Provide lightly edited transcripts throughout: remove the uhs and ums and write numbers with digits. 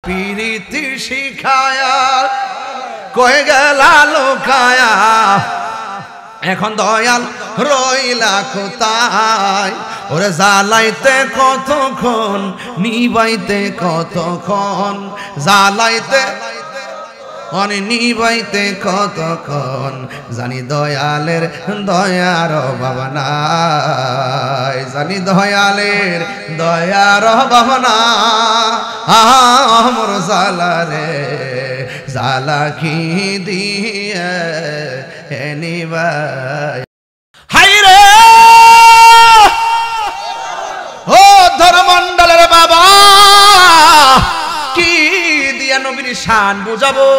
পিরিতি শিখায়া কয়ে গেলা লোকায়া এখন দয়াল রইলা কোথায় ওরে জ্বালাইতে কতক্ষণ নিবাইতে কতক্ষণ জ্বালাইতে নিবাইতে কতক্ষণ জানি দয়ালের দয়ার অভাব নাই জানি দয়ালের দয়ার অভাব নাই আমার জ্বালা রে জ্বালা কি দিয়ে নিবাই হাই রে ও ধর্মমণ্ডলের বাবা কি দিয়া নবীর শান বুঝাবো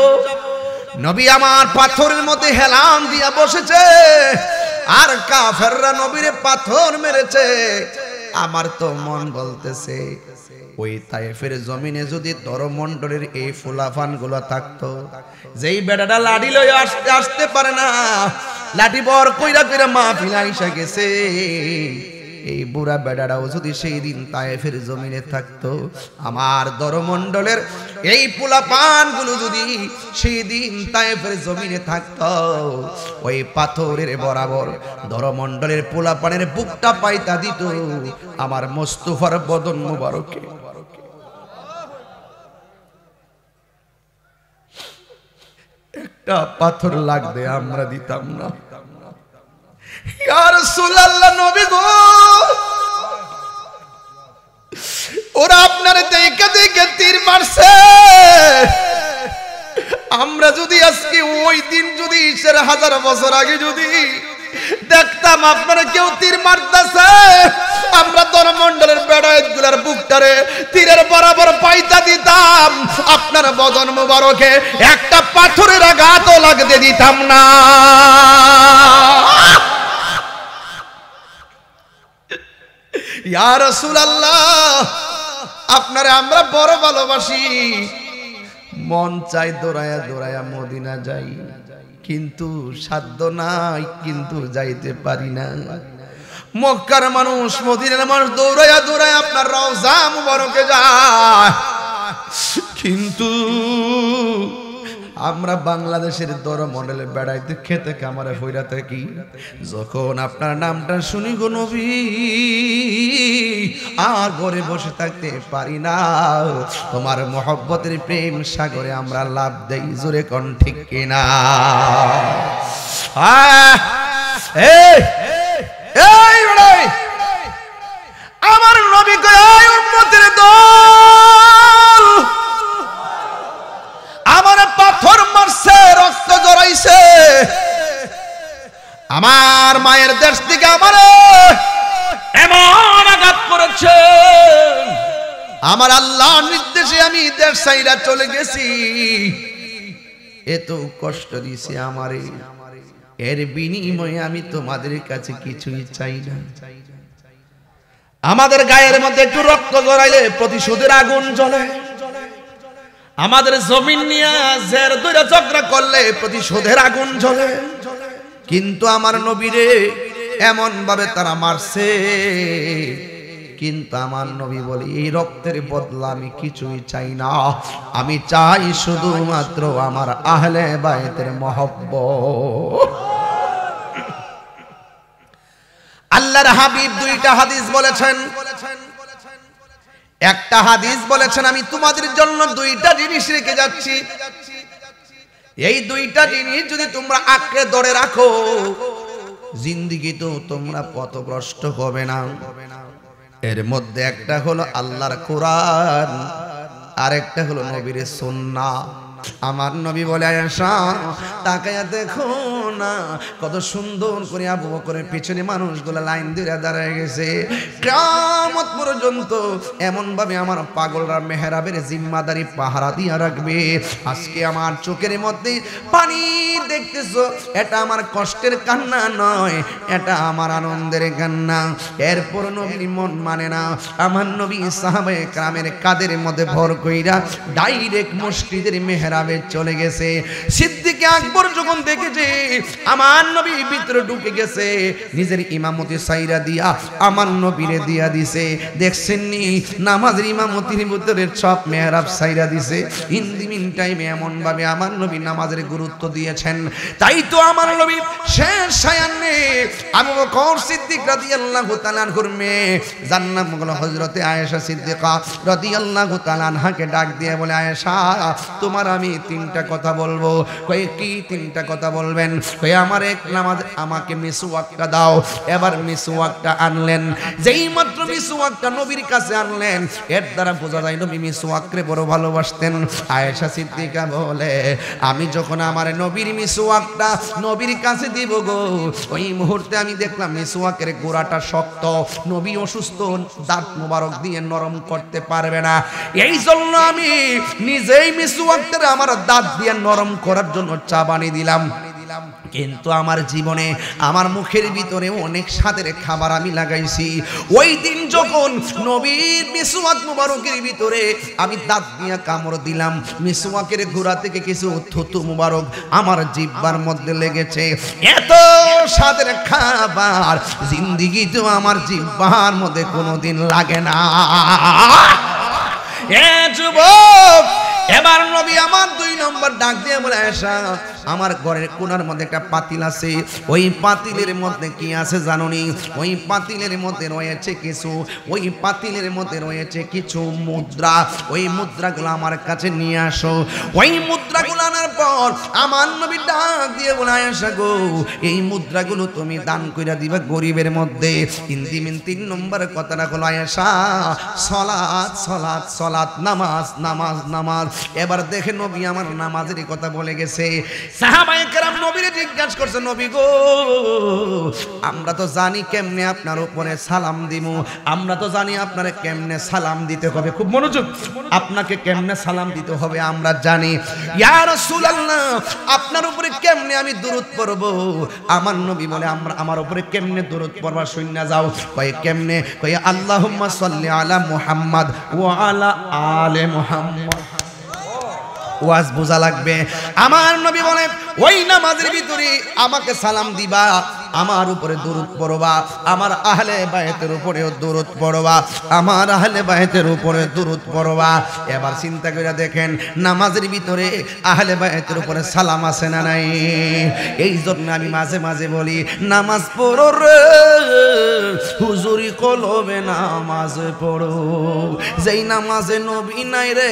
নবী আমার পাথরের মধ্যে হেলান দিয়া বসেছে আর কাফেররা নবীর পাথর মেরেছে আমার তো মন বলতেছে ওই তায়েফের জমিনে যদি ধর্মমণ্ডলের এই ফুলাফান গুলো থাকতো যেই বেটাটা লাঠি লয়ে আসতে পারে না লাঠি বর কইরা কইরা মাহফিল আইসা গেছে এই বুড়া বেটারাও যদি সেই দিন তায়েফের জমিনে থাকতো আমার ধর্মমণ্ডলের এই পোলাপান গুলো যদি সেই দিন তায়েফের জমিনে থাকতো ওই পাথরের বরাবর ধর্মমণ্ডলের পোলাপানের বুকটা পাইতা দিত আমার মোস্তফার বদন মুবারকে একটা পাথর লাগবে আমরা দিতাম না ইয়া রাসূলুল্লাহ নবী গো ওরা আপনারে দেখে দেখে তীর মারছে আমরা যদি আজকে ওই দিন যদি 1000 বছর আগে যদি দেখতাম আপনারা কেউ তীর মারতেছে আমরা ধর্মমণ্ডলের বেড়াইতগুলার বুকটারে তীরের বরাবর পাইতা দিতাম আপনার বদন মুবারকে একটা পাথরের আঘাতও লাগতে দিতাম না ইয়া রাসূলুল্লাহ আপনারে আমরা বড় ভালোবাসি মন চাই দৌড়ায়া দৌড়ায়া মদিনা যাই কিন্তু সাধ্য নাই কিন্তু যাইতে পারি না মক্কার মানুষ মদিনার মানুষ দৌড়ায়া দৌড়ায়া আপনার রওজা মুবারকে যায় কিন্তু আমরা বাংলাদেশের ধর্মমণ্ডলে বেড়াইতে খেতে কামারে হইরা থাকি যখন আপনার নামটা শুনি গো নবী আর ঘরে বসে থাকতে পারি না তোমার মহব্বতের প্রেম সাগরে আমরা লাভ দেই জোরে কোন ঠিক কিনা আমার নবী কয় উম্মতের দল আমার পাথর মারছে রক্ত জড়াইছে আমার মায়ের দেশ থেকে আমার এমন আঘাত করেছে আমার আল্লাহর নির্দেশে আমি দেশ ছাইরা চলে গেছি এত কষ্ট দিছে আমারে এর বিনিময়ে আমি তোমাদের কাছে কিছুই চাই না আমাদের গায়ের মধ্যে একটু রক্ত গড়াইলে প্রতিশোধের আগুন জ্বলে আমাদের জমিন নিয়ে জের দুইটা ঝগড়া করলে প্রতিশোধের আগুন জ্বলে কিন্তু আমার নবীরে এমন ভাবে তারা মারছে কিন্তু আমার নবী বলে এই রক্তের বদলা আমি কিছুই চাই না আমি চাই শুধুমাত্র আমার আহলে বাইতের মহব্বত আল্লাহর হাবিব দুইটা হাদিস বলেছেন একটা হাদিস বলেছেন আমি তোমাদের জন্য দুইটা জিনিস রেখে যাচ্ছি এই দুইটা জিনিস যদি তোমরা আঁকড়ে ধরে রাখো জিন্দেগি তো তোমরা পথভ্রষ্ট হবে না এর মধ্যে একটা হলো আল্লাহর কোরআন আর একটা হলো নবীর সুন্নাহ আমার নবী বলে আয়েশা তাকায়া দেখো না কত সুন্দর করে আবু বকরের পিছনে মানুষগুলো লাইন দিয়ে দাঁড়ায় গেছে কিয়ামত পর্যন্ত এমন ভাবে আমার পাগলরা মেহরাবের জিম্মাদারি পাহারা দিয়া রাখবে আজকে আমার চোখের মধ্যে পানি দেখতেছো এটা আমার কষ্টের কান্না নয় এটা আমার আনন্দের কান্না এরপর নবীর মন মানে না আমার নবী সাহাবায়ে কেরামের কাদের মধ্যে ভর কইরা ডাইরেক্ট মসজিদের মেহরাব মেহরাবে চলে গেছে। সিদ্দিক আকবর যখন দেখেছে আমার নবী ভিতরে ঢুকে গেছে, নিজের ইমামতি সাইরা দিয়া আমার নবীরে দিয়া দিছে। দেখছেন নি নামাজের ইমামতির ভিতরে সব মেহরাব সাইরা দিছে। ইন দি মিন টাইমে এমন ভাবে আমার নবী নামাজের গুরুত্ব দিয়েছেন। তাই তো আমার নবী শেষ সায়ান্নে আবু বকর সিদ্দিক রাদিয়াল্লাহু তাআলা আনহুর মেয়ে যার নাম হলো হযরতে আয়েশা সিদ্দিকা রাদিয়াল্লাহু তাআলা আনহাকে ডাক দিয়ে বলে, আয়েশা তোমার আমি তিনটা কথা বলবো। কই কি তিনটা কথা বলবেন? কই আমার এক নামাজ আমাকে মিসওয়াকটা দাও। এবার মিসওয়াকটা আনলেন। যেই মাত্র মিসওয়াকটা নবীর কাছে আনলেন, এর দ্বারা বোঝা যায় নবী মিসওয়াককে বড় ভালোবাসতেন। আয়েশা সিদ্দিকা বলে, আমি যখন আমার নবীর মিসওয়াকটা নবীর কাছে দিব গো, ওই মুহূর্তে আমি দেখলাম মিসওয়াকের গোড়াটা শক্ত, নবী অসুস্থ, দাঁত মোবারক দিয়ে নরম করতে পারবে না। এই জন্য আমি নিজেই মিসওয়াকটা আমার দাঁত দিয়ে নরম করার জন্য চাবানি দিলাম। কিন্তু আমার জীবনে আমার মুখের ভিতরে অনেক স্বাদের খাবার আমি লাগাইছি। ওই দিন যখন নবীর মিসওয়াক মুবারকের ভিতরে আমি দাঁত দিয়ে কামড় দিলাম, মিসওয়াকের গোড়া থেকে কিছু থুতু মুবারক আমার জিহ্বার মধ্যে লেগেছে। এত স্বাদের খাবার জিন্দেগিতেও আমার জিহ্বার মধ্যে কোনোদিন লাগে না। এ যুবক, এবার নবী আমার 2 নম্বর ডাক দিয়ে বলে, আয়েশা আমার ঘরের কোণার মধ্যে একটা পাতিল আছে। ওই পাতিলের মধ্যে কি আছে জানোনি? ওই পাতিলের মধ্যে রয়েছে কিছু, ওই পাতিলের মধ্যে রয়েছে কিছু মুদ্রা। ওই মুদ্রাগুলো আমার কাছে নিয়ে আসো। ওই মুদ্রাগুলো আনার পর আমার নবী ডাক দিয়ে বলে, আয়েশা গো এই মুদ্রাগুলো তুমি দান কইরা দিবা গরিবের মধ্যে। 3 নম্বর কথাটা হলো, আয়েশা সালাত সালাত সালাত, নামাজ নামাজ নামাজ। এবার দেখে নবী আমার নামাজের কথা বলে গেছে। সাহাবায়ে কেরাম নবীরে জিজ্ঞাসা করছে, নবী গো আমরা তো জানি কেমনে আপনার উপরে সালাম দিমু, আমরা তো জানি আপনারে কেমনে সালাম দিতে হবে। খুব মনোযোগ, আপনাকে কেমনে সালাম দিতে হবে আমরা জানি। ইয়া রাসূলুল্লাহ আপনার উপরে কেমনে আমি দরুদ পড়ব? আমার নবী বলে, আমার উপরে কেমনে দরুদ পড়বা শুননা যাও। কয় কেমনে? কয় আল্লাহুম্মা সাল্লি আলা মুহাম্মাদ ওয়া আলা আলে মুহাম্মাদ। ওয়াজ বোঝা লাগবে। আমার নবী বলে, ওই নামাজের ভিতরে আমাকে সালাম দিবা, আমার উপরে দরুদ পড়বা, আমার আহলে বাইতের উপরেও দরুদ পড়বা, আমার আহলে বাইতের উপরে দরুদ পড়বা। এবার চিন্তা করে দেখেন নামাজের ভিতরে আহলে বাইতের উপরে সালাম আছে না নাই? এই জন্য আমি মাঝে মাঝে বলি, নামাজ পড়ো রে হুজুরি কলবে নামাজ পড়ো। যেই নামাজে নবী নাই রে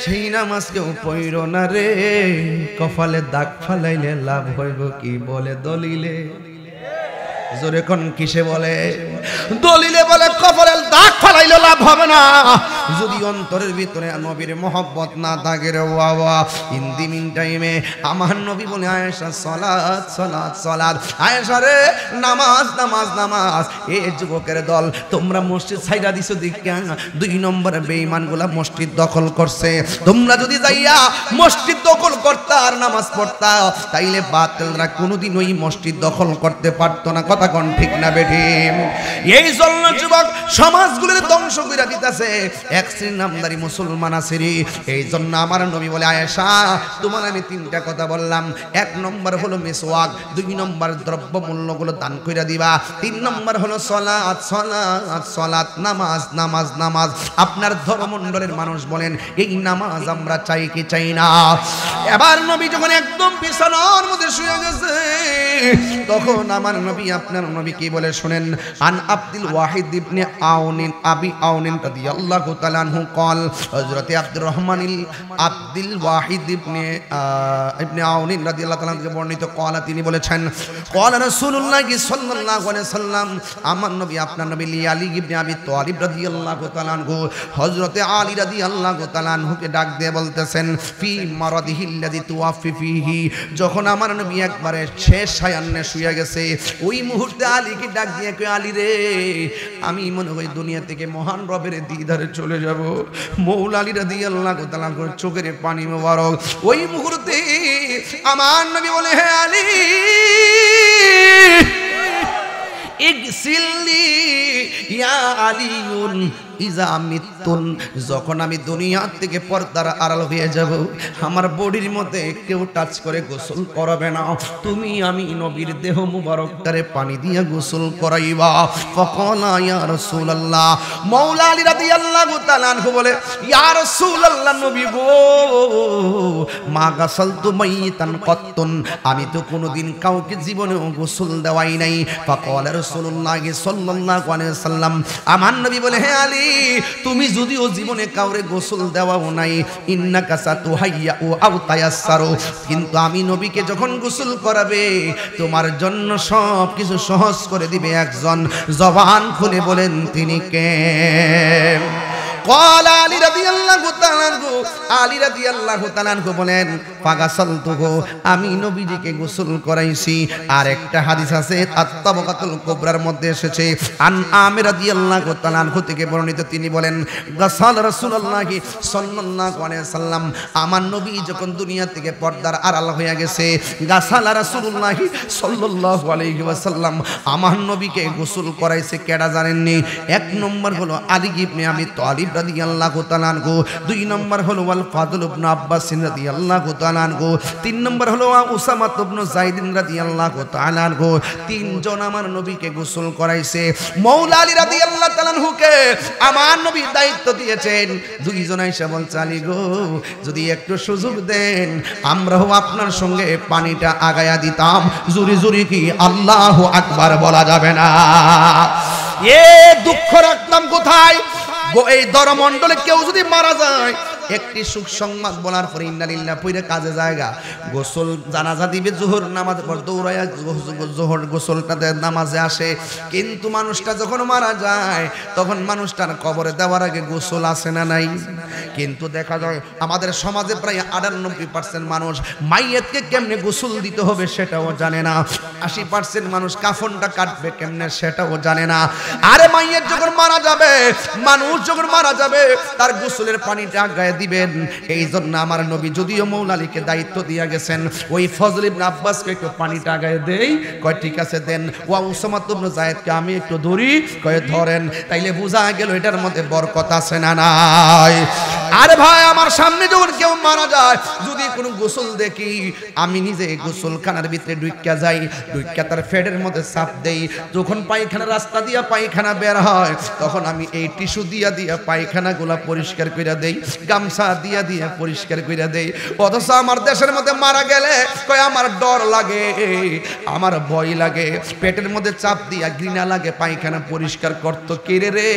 সেই নামাজ কেউ পড়ো না রে। কপালে দাগ ফালাইলে লাভ হইব কি বলে দলিলে? জোরে কোন কিসে বলে? দলিলে বলে কপালে দাগ ফালাইলে লাভ হবে না যদি অন্তরের ভিতরে নবীর মহব্বত না থাকে রে বাবা। ইন দি মিন টাইমে আমার নবী বলে, আয়েশা সালাত সালাত সালাত। আয়েশা রে নামাজ নামাজ নামাজ। এ যুবকের দল তোমরা মসজিদ ছাইরা দিছো দেখা 2 নম্বরে বেঈমানগুলা মসজিদ দখল করছে। তোমরা যদি যাইয়া মসজিদ দখল করতা আর নামাজ পড়তা তাইলে বাতিলরা কোনোদিন ওই মসজিদ দখল করতে পারতো না। কথা কোন ঠিক না বেঠিক? এই জন্য যুবক সমাজগুলোর ধ্বংস করে দিতেছে এক শ্রেণীর নামদারি মুসলমান আছে রে। এই জন্য আমার নবী বলে, আয়েশা তোমার আমি 3টা কথা বললাম। 1 নম্বর হলো মিসওয়াক, 2 নম্বর দ্রব্যমূল্যগুলো দান কইরা দিবা, 3 নম্বর হলো সালাত সালাত সালাত, নামাজ নামাজ নামাজ। আপনার ধর্মমণ্ডলের মানুষ বলেন এই নামাজ আমরা চাই কি চাই না? এবার নবী যখন একদম বিছানার মধ্যে শুয়ে গেছে তখন আমার নবী আপনার নবী কি বলে শুনেন। আন আব্দুল ওয়াহিদ ইবনে আউনিন আবি আউনিন রাদিয়াল্লাহু তাআলা আনহু قال হযরত আব্দুর রহমান আব্দুল ওয়াহিদ ইবনে আউনিন রাদিয়াল্লাহু তাআলা থেকে বর্ণিত قال তিনি বলেছেন قال রাসূলুল্লাহ সাল্লাল্লাহু আলাইহি সাল্লাম, আমার নবী আপনার নবী আলী ইবনে আবি তালিব রাদিয়াল্লাহু তাআলা আনহু হযরত আলী রাদিয়াল্লাহু তাআলা আনহুকে ডাক দিয়ে বলতেছেন, ফি মারাদিহিল্লাযী তুওয়াফি ফিহি, যখন আমার নবী একবারে শেষ সায়ান্নে শুয়ে গেছে ওই মুহূর্তে আলীকে ডাক দিয়ে কই, আলী রে আমি মনে হয় দুনিয়া থেকে মহান রবের দিদারে চলে যাব। মৌলা আলী রাদিয়াল্লাহু তাআলা চোখের পানি মোবারক। ওই মুহূর্তে আমার নবী বলে, হে আলী ইগসিলনি ইয়া আলিউন ইজা মৃত্যুন, যখন আমি দুনিয়া থেকে পর্দার আড়াল হয়ে যাব, আমার বডির মধ্যে কেউ টাচ করে গোসল করাবে না, তুমি আমি নবীর দেহ মুবারকটারে পানি দিয়ে গোসল করাইবা। ফাকালা ইয়া রাসূলুল্লাহ, মাওলা আলী রাদিয়াল্লাহু তাআলা আনহু বলে, ইয়া রাসূলুল্লাহ নবী গো, মা গাসালতু মাইতান কত্তুন, আমি তো কোনোদিন কাউকে জীবনে গোসল দেওয়াই নাই। ফাকালা রাসূলুল্লাহ সাল্লাল্লাহু আলাইহি ওয়াসাল্লাম, আমার নবী বলে, হে আলী, তুমি যদিও জীবনে কাউরে গোসল দেওয়াও নাই, ইন্নাকা সাতুহাইয়া ও আও তায়াসসারু, কিন্তু আমি নবীকে যখন গোসল করাবে তোমার জন্য সব কিছু সহজ করে দিবে একজন। জবান খুলে বলেন তিনি কে? قال علي رضي الله تعالى عنه, আলী রাদিয়াল্লাহু তাআলা আনহু বলেন, ফাগাসালতুহু, আমি নবীজিকে গোসল করাইছি। আর একটা হাদিস আছে আত-তাবাকাতুল কুবরার মধ্যে এসেছে, আন আমির রাদিয়াল্লাহু তাআলা আনহু থেকে বর্ণিত, তিনি বলেন, গাসাল রাসূলুল্লাহ সাল্লাল্লাহু আলাইহি ওয়াসাল্লাম, আমার নবী যখন দুনিয়া থেকে পর্দার আড়াল হয়ে গেছে, গাসাল রাসূলুল্লাহ সাল্লাল্লাহু আলাইহি ওয়াসাল্লাম আমার নবীকে গোসল করাইছে। কেডা জানেননি? এক নম্বর হলো আলী ইবনে আবি তালিব রাদিয়াল্লাহু তাআলা আনহু, দুই নম্বর হলো আল ফাদল ইবনে আব্বাস রাদিয়াল্লাহু তাআলা আনহু, তিন নম্বর হলো উসামা ইবনে যায়েদ রাদিয়াল্লাহু তাআলা আনহু। তিনজন আমার নবীকে গোসল করাইছে। মাওলা আলী রাদিয়াল্লাহু তাআলা আনহুকে আমার নবী দায়িত্ব দিয়েছেন। দুইজন আয়েশা বলছে, আলী গো, যদি একটু সুযোগ দেন আমরাও আপনার সঙ্গে পানিটা আগায়া দিতাম। জুরি জুরি কি আল্লাহু আকবার বলা যাবে না? এ দুঃখ রাখতাম কোথায়? এই দরমণ্ডলে কেউ যদি মারা যায়, একটি সুখ সংবাদ বলার পরে ইন্না লিল্লাহ পইরে কাজে জায়গা, গোসল জানাজা দিবে, জোহর নামাজ পর দৌড়াইয়া জোহর গোসলটাতে নামাজে আসে। কিন্তু মানুষটা যখন মারা যায় তখন মানুষটার কবরে দেওয়ার আগে গোসল আসে না নাই? কিন্তু দেখা যায় আমাদের সমাজে প্রায় 98% মানুষ মাইয়াতকে কেমনে গোসল দিতে হবে সেটাও জানে না। 80% মানুষ কাফনটা কাটবে কেমনে সেটাও জানে না। আরে মাইয়াত যখন মারা যাবে, মানুষ যখন মারা যাবে, তার গোসলের পানিটা গায়ে দিবেন। এই জন্য আমার নবী যদিও মৌলা আলীকে দায়িত্ব দিয়ে গেছেন, ওই ফজল ইবনে আব্বাসকে একটু পানিটা গায়ে দেই, কয় ঠিক আছে দেন। ওয়া উসামা ইবনে যায়েদকে আমি একটু ধরি, কয় ধরেন। তাইলে বোঝা গেল এটার মধ্যে বরকত আছে না নাই? আরে ভাই, আমার সামনে যখন কেউ মারা যায়, যদি কোনো গোসল দেখি, আমি নিজে গোসলখানার ভিতরে ঢুইক্কা যাই, ঢুইক্কা তার ফেডের মধ্যে চাপ দেই। যখন পায়খানা রাস্তা দিয়া পায়খানা বের হয়, তখন আমি এই টিস্যু দিয়া দিয়া পায়খানাগুলা পরিষ্কার করে দেই, গামছা দিয়া দিয়া পরিষ্কার করে দেই। অথচ আমার দেশের মধ্যে মারা গেলে কয় আমার ডর লাগে, আমার ভয় লাগে, পেটের মধ্যে চাপ দিয়া ঘৃণা লাগে, পায়খানা পরিষ্কার করতো কে রে?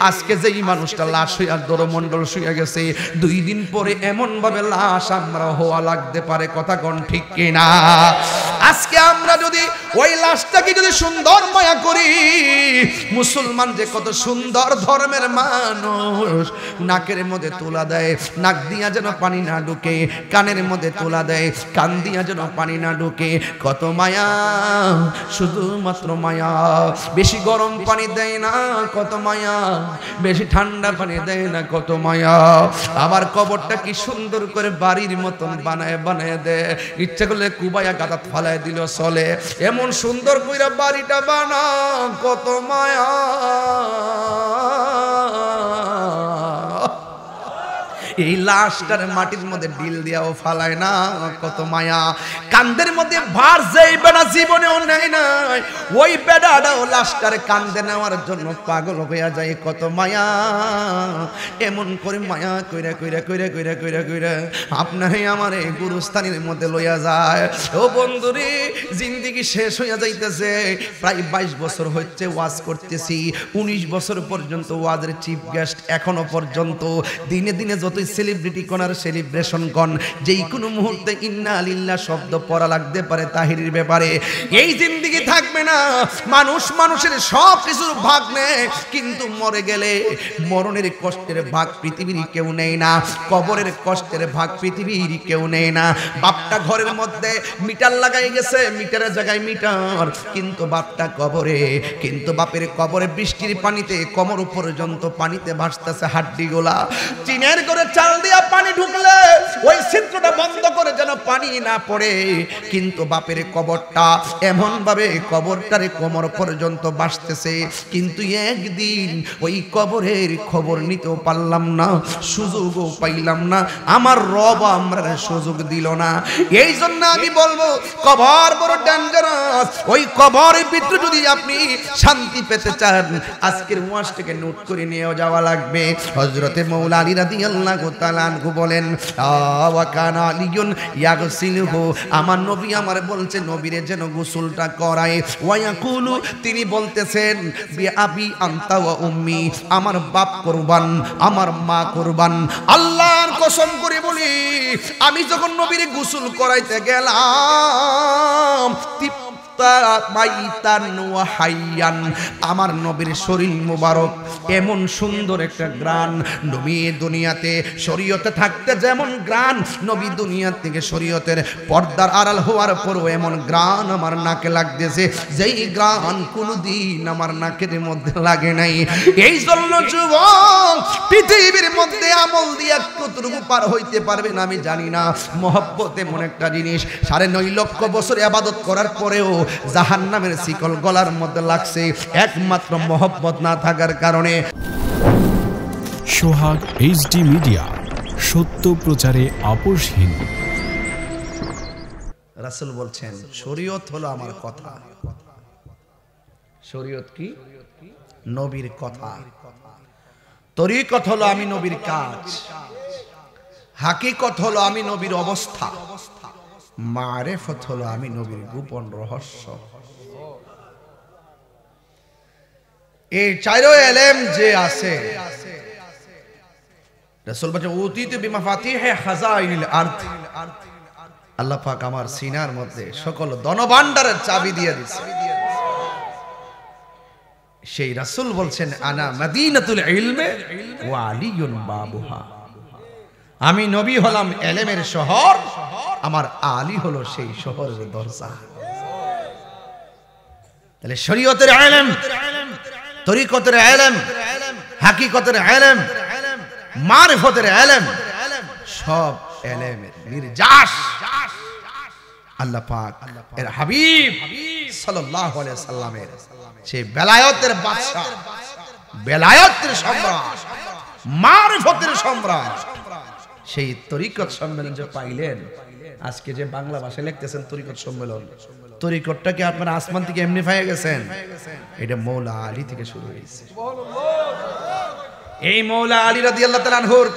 আজকে যেই মানুষটা লাশ হইয়া দরমণ্ডল শুয়ে গেছে, 2 দিন পরে এমন ভাবে লাশ আমরা হওয়া লাগতে পারে। কথা কোন ঠিক কিনা? আজকে আমরা যদি ওই লাশটাকে যদি সুন্দর মায়া করি, মুসলমান যে কত সুন্দর ধর্মের মানুষ, নাকের মধ্যে তোলা দেয়, নাক দিয়া যেন পানি না ঢুকে, কানের মধ্যে তোলা দেয়, কান দিয়া যেন পানি না ঢুকে। কত মায়া, শুধুমাত্র মায়া। বেশি গরম পানি দেয় না, কত মায়া। বেশি ঠান্ডা পানি দেয় না, কত মায়া। আবার কবরটা কি সুন্দর করে বাড়ির মতন বানায় বানায় দেয়, ইচ্ছা করলে কুবাইয়া গাদা ফালায় দিল চলে, এমন সুন্দর কইরা বাড়িটা বানা, কত মায়া। এই লাশটার মাটির মধ্যে ডিল দিয়াও ফালায় না, কত মায়া। কান্দের মধ্যে ভার যেই বেড়া জীবনেও নেয় নাই, ওই বেড়াটাও লাশটার কান্দে নেওয়ার জন্য পাগল হইয়া যায়, কত মায়া। এমন করে মায়া কইরা কইরা কইরা কইরা কইরা কইরা আপনারে আমার এই গুরুস্থানের মধ্যে লইয়া যায়। ও বন্ধুরে, জিন্দেগি শেষ হইয়া যাইতেছে। প্রায় 22 বছর হচ্ছে ওয়াজ করতেছি, 19 বছর পর্যন্ত ওয়াজের চিফ গেস্ট। এখনো পর্যন্ত দিনে দিনে যত সেলিব্রিটি কোনার সেলিব্রেশন কোন, যেই কোনো মুহূর্তে ইন্না লিল্লাহ শব্দ পড়া লাগতে পারে তাহিরির ব্যাপারে। এই জিন্দেগি থাকবে না। মানুষ মানুষের সব কিছুর ভাগ নেয়, কিন্তু মরে গেলে মরণের কষ্টের ভাগ পৃথিবীর কেউ নেয় না, কবরের কষ্টের ভাগ পৃথিবীর কেউ নেয় না। বাপটা ঘরের মধ্যে মিটার লাগাই গেছে, মিটারের জায়গায় মিটার, কিন্তু বাপটা কবরে, কিন্তু বাপের কবরে বৃষ্টির পানিতে কোমর পর্যন্ত পানিতে ভাসতেছে হাড্ডিগুলা। চিনের করে চাল দিয়া পানি ঢুকলে ওই ছিদ্রটা বন্ধ করে যেন পানি না পড়ে, কিন্তু বাপের কবরটা এমন ভাবে কবরটারে কোমর পর্যন্ত বাসতেছে, কিন্তু একদিন ওই কবরের খবর নিতেও পারলাম না, সুযোগও পাইলাম না, আমার রব আমরা সুযোগ দিল না। এই জন্য আমি বলবো কবর বড় ডেঞ্জারাস। ওই কবরের ভিতরে যদি আপনি শান্তি পেতে চান, আজকের ওয়াজটাকে নোট করে নিয়ে যাওয়া লাগবে। হযরতে মাওলা আলী রাদিয়াল্লাহু তাআলা আনহু বলেন, ওয়া কানা আলিয়ুন ইয়াগসিলহু, আমার নবী আমার বলছে নবীরে যেন গোসলটা করায়। ওয়া ইয়াকুলু, তিনি বলতেছেন বি আবি আনতা ওয়া উম্মি, আমার বাপ কুরবান, আমার মা কুরবান। আল্লাহর কসম করে বলি, আমি যখন নবীরে গোসল করাইতে গেলাম, আমার নবীর শরীর মুবারক এমন সুন্দর একটা গ্রান, নবী দুনিয়াতে শরীয়তে থাকতে যেমন গ্রান, নবী দুনিয়া থেকে শরীয়তের পর্দার আড়াল হওয়ার পরও এমন গ্রান আমার নাকে লাগতেছে, যেই গ্রান কোনদিন আমার নাকের মধ্যে লাগে নাই। এই জন্য যুবক, পৃথিবীর মধ্যে আমল দিয়ে কতটুকু পার হইতে পারবেন আমি জানি না। মহব্বত এমন একটা জিনিস, 9.5 লক্ষ বছর ইবাদত করার পরেও জাহান্নামের শিকল গলার মধ্যে লাগছে একমাত্র মহব্বত না থাকার কারণে। সোহাগ এইচডি মিডিয়া, সত্য প্রচারে আপোষহীন। রাসূল বলছেন শরীয়ত হলো আমার কথা। শরীয়ত কি? নবীর কথা। তরিকত হলো আমি নবীর কাজ। হাকিকত হলো আমি নবীর অবস্থা। মারেফত হলো আমি নবীর গোপন রহস্য। এই চারো এলেম যে আছে, রাসূল বলেন উতিতু বিমাফাতিহি খাজাইনিল আরদ, আল্লাহ পাক আমার সিনার মধ্যে সকল ধনভাণ্ডারের চাবি দিয়ে দিয়েছে। সেই রাসূল বলছেন আনা মদিনাতুল ইলমে ওয়া আলিয়ুন বাবুহা, আমি নবী হলাম এলেমের শহর, আমার আলী হলো সেই শহরের দরজা। তাহলে শরীয়তের ইলম, তরিকতের ইলম, হাকিকতের ইলম, মারিফতের ইলম, সব ইলমের নির্যাস আল্লাহ পাক এর হাবিব সাল্লাল্লাহু আলাইহি সাল্লামের সেই বেলায়েতের বাদশা, বেলায়েতের সম্রাট, মারিফতের সম্রাট, সেই তরিকত সম্মেলন যে পাইলেন। আজকে যে বাংলা ভাষায় লিখতেছেন তরিকত সম্মেলন, তরিকতটাকে আপনারা আসমান থেকে এমনি পেয়ে গেছেন? এটা মৌলা আলী থেকে শুরু হয়েছে। এই মৌলা আলী রাদিয়াল্লাহু তাআলা আনহুর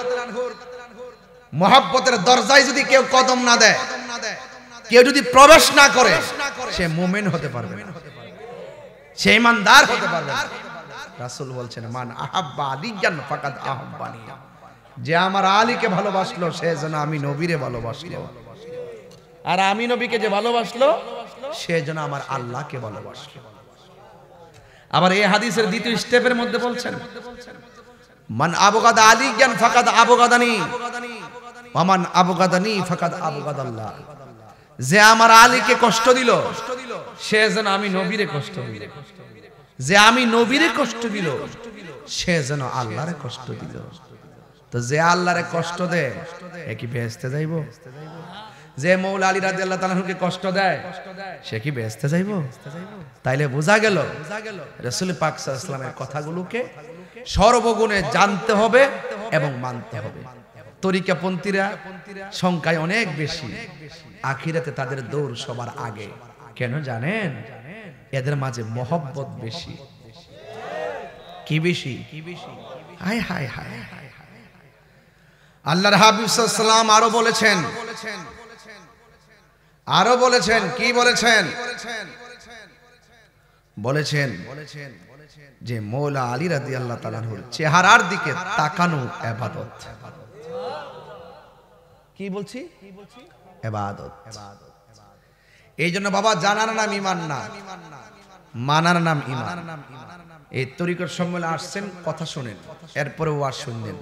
মহব্বতের দরজায় যদি কেউ কদম না দেয়, কেউ যদি প্রবেশ না করে, সে মুমিন হতে পারবে না, সে ঈমানদার হতে পারবে না। রাসূল বলছেন মান আহাব্বা আলিয়ান ফাকাদ আহাব্বানি, যে আমার আলীকে ভালোবাসলো সে যেন আমি নবীরে ভালোবাসলো, আর আমি নবীকে যে ভালোবাসলো সে যেন আমার আল্লাহকে ভালোবাসলো। আবার এই হাদিসের দ্বিতীয় স্টেপের মধ্যে বলছেন মান আবগাদা আলিয়ান ফাকাদ আবগাদানি ওয়া মান আবগাদানি ফাকাদ আবগাদাল্লাহ, যে আমার আলীকে কষ্ট দিল সে যেন আমি নবীরে কষ্ট দিল, যে আমি নবীরে কষ্ট দিল সে যেন আল্লাহরে কষ্ট দিল। তো যে আল্লাহরে কষ্ট দেয় এ কি বেহেশতে যাইব? যে মৌলা আলী রাদিয়াল্লাহু তাআলা কে কষ্ট দেয় সে কি বেহেশতে যাইব? তাইলে বোঝা গেল রাসূল পাক সাল্লাল্লাহু আলাইহি ওয়াসাল্লামের কথাগুলোকে সর্বগুণে জানতে হবে এবং মানতে হবে। তরিকাপন্থীরা সংখ্যায় অনেক বেশি, আখিরাতে তাদের দৌড় সবার আগে। কেন জানেন? এদের মাঝে মহব্বত বেশি। কি বেশি? হায় হায় হায় হায়। আল্লাহর হাবিব সাল্লাল্লাহু আলাইহি ওয়াসাল্লাম আরো বলেছেন কি বলেছেন? বলেছেন যে মৌলা আলী রাদিয়াল্লাহু তাআলা আনহুর চেহারার দিকে তাকানো ইবাদত। কি বলছি? ইবাদত। এই জন্য বাবা জানার নাম ঈমান না, মানার নাম ঈমান। এই তরিকত সম্মেলনে আসছেন, কথা শুনেন, এরপরে ওয়াজ শুনলেন।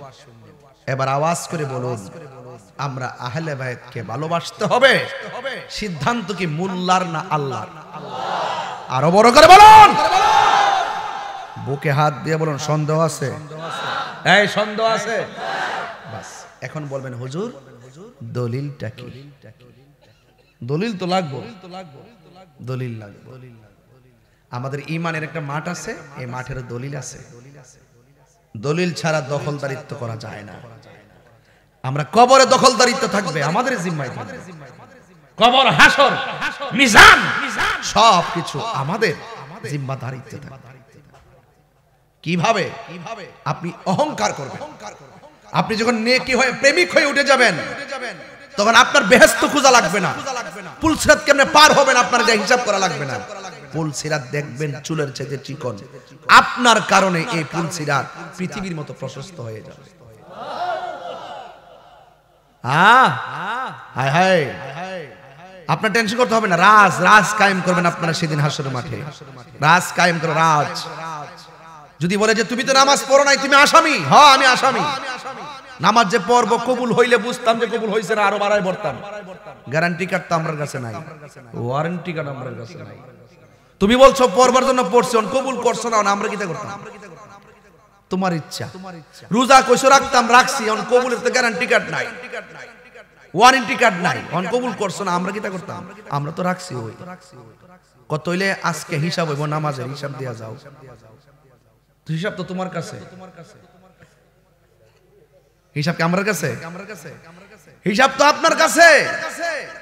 এবার আওয়াজ করে বলুন আমরা আহলে বায়তকে ভালোবাসতে হবে। সিদ্ধান্ত কি মোল্লার না আল্লাহর? আরো বড় করে বলুন, বুকে হাত দিয়ে বলুন সন্দেহ আছে? এই সন্দেহ আছে? বাস এখন বলবেন হুজুর দলিলটা কি? দলিল তো লাগবে, দলিল লাগবে। আমাদের ঈমানের একটা মাঠ আছে, এই মাঠের দলিল আছে। দলিল ছাড়া দখলদারিত্ব করা যায় না। আমরা কবরে দখলদারিত্ব থাকবে আমাদের জিম্মায় থাকবে। কবর, হাসর, মিজান সবকিছু আমাদের জিম্মাদারিত্ব থাকবে। কিভাবে? আপনি অহংকার করবেন। আপনি যখন নেকি হয়ে প্রেমিক হয়ে উঠে যাবেন, তখন আপনার বেহেশত খোঁজা লাগবে না। পুলসিরাত কেমনে পার হবেন আপনার যা হিসাব করা লাগবে না। পুলসিরাত দেখবেন চুলের চাইতে চিকন। আপনার কারণে এই পুলসিরাত পৃথিবীর মতো প্রশস্ত হয়ে যাবে। হায় হায়, আপনার টেনশন করতে হবে না। রাজ কায়েম করবেন আপনারা সেদিন হাসরের মাঠে। রাজ কায়েম করে রাজ। যদি বলে যে তুমি তো নামাজ পড়ো নাই, তুমি আসামি। হ্যাঁ, আমি আসামি। নামাজ যে পড়ব কবুল হইলে বুঝতাম যে কবুল হইছে না, আরো বাড়াই পড়তাম। গ্যারান্টি কার্ড তো আমার কাছে নাই, ওয়ারেন্টি কার্ড আমার কাছে নাই। তুমি বলছো পড়বার জন্য পড়ছো, কবুল করছো না, আমরা কি করতাম? তোমার ইচ্ছা। রোজা কইছো রাখতাম, রাখছি, এখন কবুলের তো গ্যারান্টি কার্ড নাই, ওয়ারেন্টি কার্ড নাই, এখন কবুল করছো না, আমরা কি করতাম? আমরা তো রাখছি। ওই কত হইলে আজকে হিসাব হইব, নামাজের হিসাব দিয়া যাও। হিসাব তো তোমার কাছে, হিসাব কি আমার কাছে? হিসাব তো আপনার কাছে।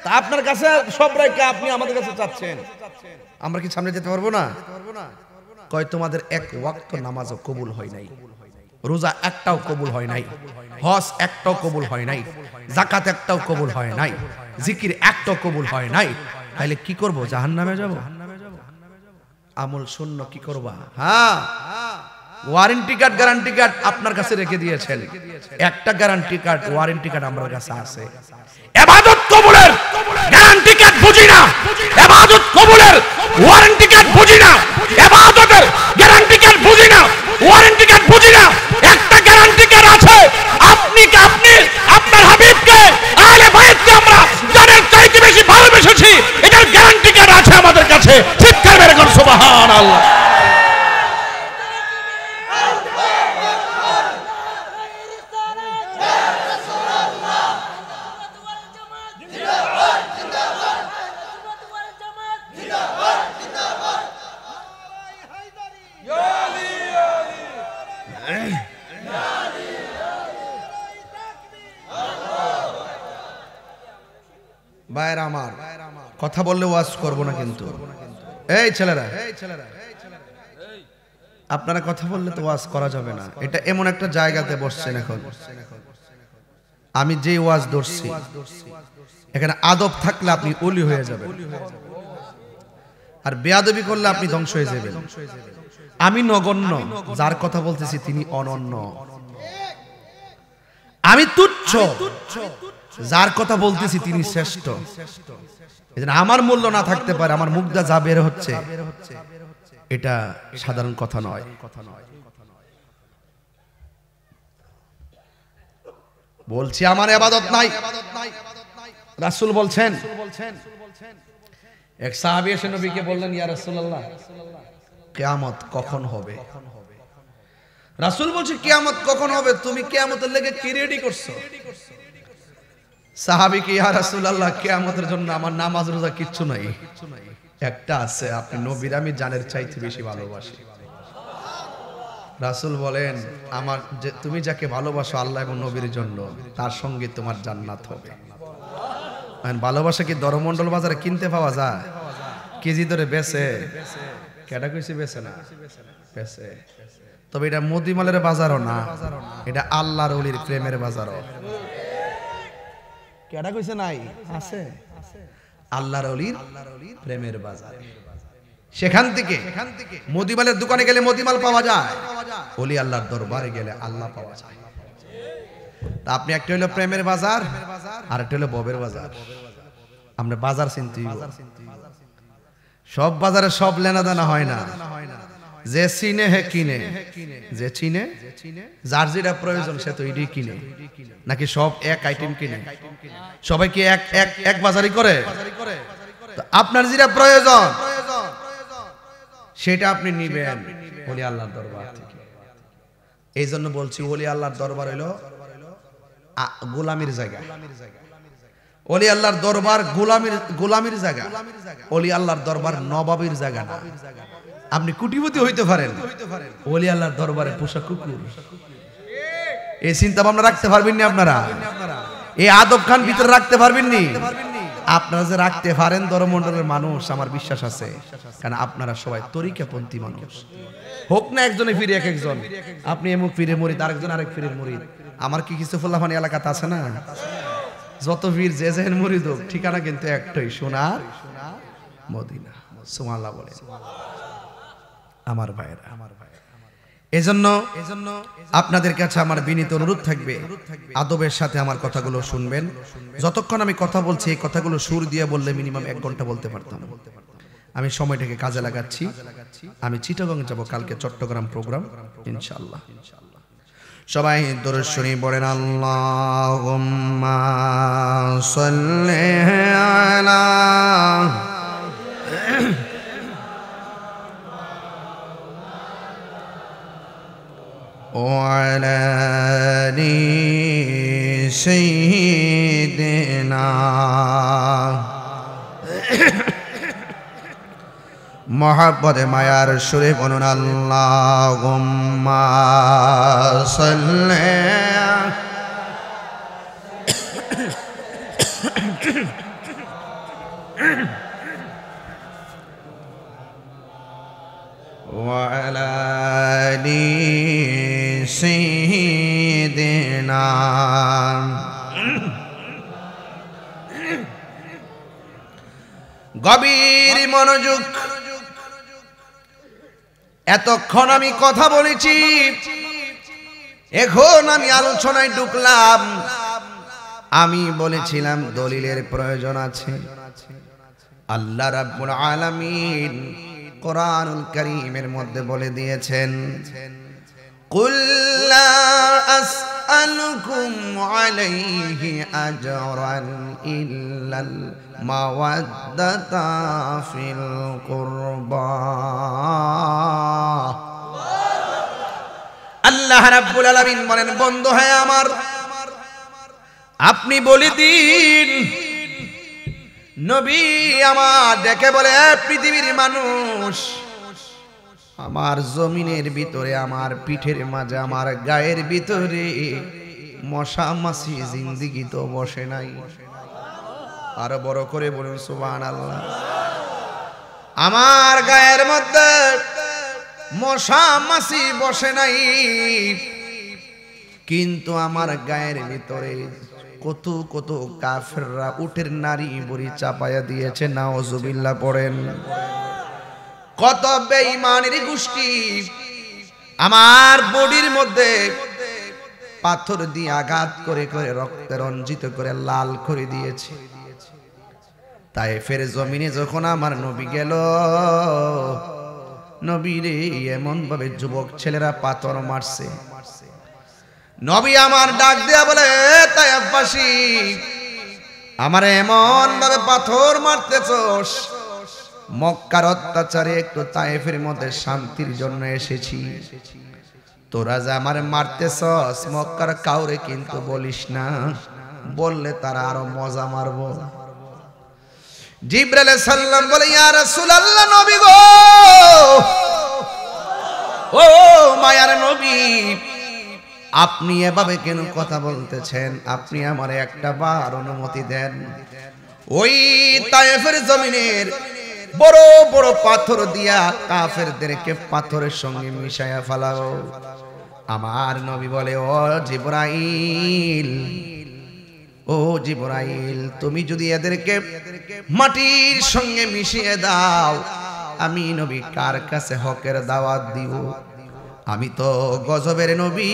তা আপনার কাছে সব রেখে আপনি আমাদের কাছে চাচ্ছেন, আমরা কি সামনে যেতে পারবো না? কয় তোমাদের এক ওয়াক্ত নামাজও কবুল হয় নাই, রোজা একটাও কবুল হয় নাই, হজ একটাও কবুল হয় নাই, যাকাত একটাও কবুল হয় নাই, জিকির একটাও কবুল হয় নাই। তাইলে কি করব? জাহান্নামে যাব? আমল শূন্য কি করবা? হ্যাঁ, ওয়ারেন্টি কার্ড, গ্যারান্টি কার্ড আপনার কাছে রেখে দিয়েছেন। একটা গ্যারান্টি কার্ড, ওয়ারেন্টি কার্ড আমার কাছে আছে। ইবাদত কবুলের গ্যারান্টি কার্ড বুঝি না, ইবাদত কবুলের ওয়ারেন্টি কার্ড বুঝি না, ইবাদতের গ্যারান্টি কার্ড বুঝি না, ওয়ারেন্টি কার্ড বুঝি না। একটা গ্যারান্টি কার্ড আছে, আপনি আপনার হাবিবকে, আহলে বাইতকে আমরা জানের চাইতে বেশি ভালোবেসেছি, এটার গ্যারান্টি কার্ড আছে আমাদের কাছে। চিৎকার মেরে বলুন সুবহানাল্লাহ। ভাইরা আমার, কথা বললে ওয়াজ করব না কিন্তু। এই ছেলেরা, আপনারা কথা বললে তো ওয়াজ করা যাবে না। এটা এমন একটা জায়গাতে বসছেন এখন, আমি যে ওয়াজ ধরছি এখানে আদব থাকলে আপনি ওলি হয়ে যাবেন, আর বেয়াদবি করলে আপনি ধ্বংস হয়ে যাবেন। আমি নগণ্য, যার কথা বলতেছি তিনি অনন্য। আমি তুচ্ছ, যার কথা বলতেছি তিনি শ্রেষ্ঠ। আমার মূল্য না থাকতে পারে, আমার মুখটা যা বের হচ্ছে এটা সাধারণ কথা নয়। বলছি আমার ইবাদত নাই। রাসূল বলছেন, এক সাহাবী এসে নবীকে বললেন, ইয়া রাসূলুল্লাহ, কিয়ামত কখন হবে? রাসূল বলছে, কিয়ামত কখন হবে? তুমি কিয়ামতের লেগে কি রেডি করছো? সাহাবী কি, ইয়া রাসূলুল্লাহ, কিয়ামতের জন্য আমার নামাজ রোজা কিচ্ছু নাই, একটা আছে, আপনি নবীর আমি জানের চাইতে বেশি ভালোবাসি। রাসূল বলেন, আমার যে তুমি যাকে ভালোবাসো আল্লাহ এবং নবীর জন্য, তার সঙ্গে তোমার জান্নাত হবে। ভালোবাসা কি দরমন্ডল বাজারে কিনতে পাওয়া যায়? কেজি ধরে বেচে? কেডা কইছে বেচে না? বেচে। তবে এটা মদিমালের বাজারও না, এটা আল্লাহর ওলির প্রেমের বাজারও। কেডা কইছে নাই? আছে, আল্লাহর ওলির প্রেমের বাজার। সেখান থেকে মদিমালের দোকানে গেলে মদিমাল পাওয়া যায়, ওলি আল্লাহর দরবারে গেলে আল্লাহ পাওয়া যায়। তা আপনি একটা হলো প্রেমের বাজার, আর একটা হলো ববের বাজার। আমরা বাজার চিনতে, সব বাজারে সব লেনাদেনা হয় না। যে চিনে হে কিনে, যে চিনে, যার যেটা প্রয়োজন সে তো এটাই কিনে। নাকি সব এক আইটেম কিনে? সবাই কি এক বাজারই করে? আপনার যেটা প্রয়োজন সেটা আপনি নিবেন ওলি আল্লাহর দরবার থেকে। এই জন্য বলছি, ওলি আল্লাহর দরবার হইল গোলামির জায়গা। ওলি আল্লাহর দরবার গোলামির জায়গা, ওলি আল্লাহর দরবার নবাবের জায়গা না। আপনি কোটিপতি হইতে পারেন, ওলি আল্লাহর দরবারে পোষা কুকুর। এই চিন্তা ভাবনা রাখতে পারবেন না আপনারা? এই আদব খান ভিতরে রাখতে পারবেন নি? আপনারা যে রাখতে পারেন ধর্মমণ্ডলের মানুষ, আমার বিশ্বাস আছে, কারণ আপনারা সবাই তরিকাপন্থী মানুষ। হোক না একজনে ফিরে এক একজন, আপনি এমুক ফিরে মরিদ, আরেকজন আরেক ফিরের মরিদ। আমার কি কিছু ফুল্লাহানি এলাকাতে আছে না? যত বীর যে যেন মরিদ হোক, ঠিকানা কিন্তু একটাই, সোনার মদিনা। সুবহানাল্লাহ বলেন আমার ভাইরা। এজন্য আপনাদের কাছে আমার বিনীত অনুরোধ থাকবে, আদবের সাথে আমার কথাগুলো শুনবেন। যতক্ষণ আমি কথা বলছি এই কথাগুলো সুর দিয়ে বললে মিনিমাম 1 ঘন্টা বলতে পারতাম। আমি সময়টাকে কাজে লাগাচ্ছি। আমি চিটাগং যাব কালকে, চট্টগ্রাম প্রোগ্রাম ইনশাআল্লাহ। সবাই দরুদ শরীফ পড়েন, আল্লাহুম্মা সাল্লি আলা وعلى آل سيدنا محبت মায়ার সুরে বলুন, আল্লাহুম্মা সাল্লি وعلى آل سيدنا। গভীর মনোযোগ। এতক্ষণ আমি কথা বলেছি, এখন আমি আলোচনায় ঢুকলাম। আমি বলেছিলাম দলিলের প্রয়োজন আছে। আল্লাহ রাব্বুল আলামিন কোরআনুল কারীমের মধ্যে বলে দিয়েছেন, কুল লা আসআলুকুম আলাইহি আজরান ইল্লাল মাওয়াদ্দাতা ফিল কুরবা। আল্লাহ রাব্বুল আলামিন বলেন, বন্ধু হে আমার, আপনি বলে দিন, নবী আমার ডেকে বলে, পৃথিবীর মানুষ, আমার জমিনের ভিতরে, আমার পিঠের মাঝে, আমার গায়ের ভিতরে মশা মাছি জিন্দিগি তো বসে নাই। আরো বড় করে বলুন সুবহানাল্লাহ। আমার গায়ের মধ্যে মশা মাছি বসে নাই, কিন্তু আমার গায়ের ভিতরে কত কত কাফেররা উটের নারী বুড়ি চাপায়া দিয়েছে, নাউজুবিল্লাহ পড়েন। কত বেঈমানের গোষ্ঠী আমার বডির মধ্যে পাথর দিয়ে আঘাত করে করে রক্তে রঞ্জিত করে লাল করে দিয়েছে। তায়েফের জমিনে যখন আমার নবী গেল, নবীরে এমন ভাবে যুবক ছেলেরা পাথর মারছে। নবী আমার ডাক দেয়া বলে, তায়েফবাসী, আমারে এমন ভাবে পাথর মারতেছস, মক্কার অত্যাচারে একটু তায়েফের মধ্যে শান্তির জন্য এসেছি, তোরা যে আমারে মারতেছস মক্কার কাউরে কিন্তু বলিস না, বললে তারা আরো মজা মারবো। জিবরাইল আলাইহিস সালাম বলে, ইয়া রাসূলুল্লাহ, নবী গো, ও মায়ার নবী, আপনি এভাবে কেন কথা বলতেছেন? আপনি আমারে একটা বার অনুমতি দেন, ওই তায়েফের জমিনের বড় বড় পাথর দিয়া কাফেরদেরকে পাথরের সঙ্গে মিশায়া ফেলাও। আমার নবী বলে, ও জিবরাইল, ও জিবরাইল, তুমি যদি এদেরকে মাটির সঙ্গে মিশিয়ে দাও, আমি নবী কার কাছে হকের দাওয়াত দিব? আমি তো গজবের নবী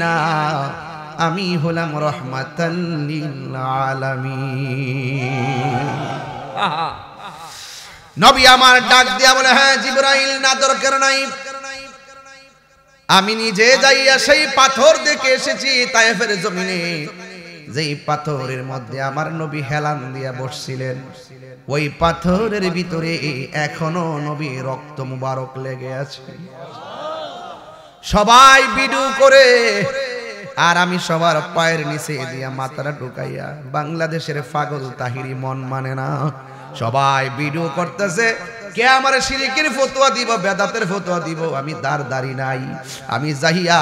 না, আমি হলাম রাহমাতাল লিল আলামিন। নবী আমার ডাক দিয়া বলে, হ্যাঁ জিবরাইল, না দরকার নাই, আমি নিজে যাইয়া সেই পাথর দেখে এসেছি তায়েফের জমিনে, যেই পাথরের মধ্যে আমার নবী হেলান দিয়া বসছিলেন, ওই পাথরের ভিতরে এখনো নবী রক্ত মুবারক লেগে আছে। সবাই ভিডিও করে আর আমি সবার পায়ের নিচে দিয়া মাথাটা ঢুকাইয়া বাংলাদেশের পাগল তাহিরি মন মানে না, সবাই ভিডিও করতেছে কে আমার শিরকের ফতোয়া দিব, বেদাতের ফতোয়া দিব। আমি দাঁড়ি নাই, আমি যাইয়া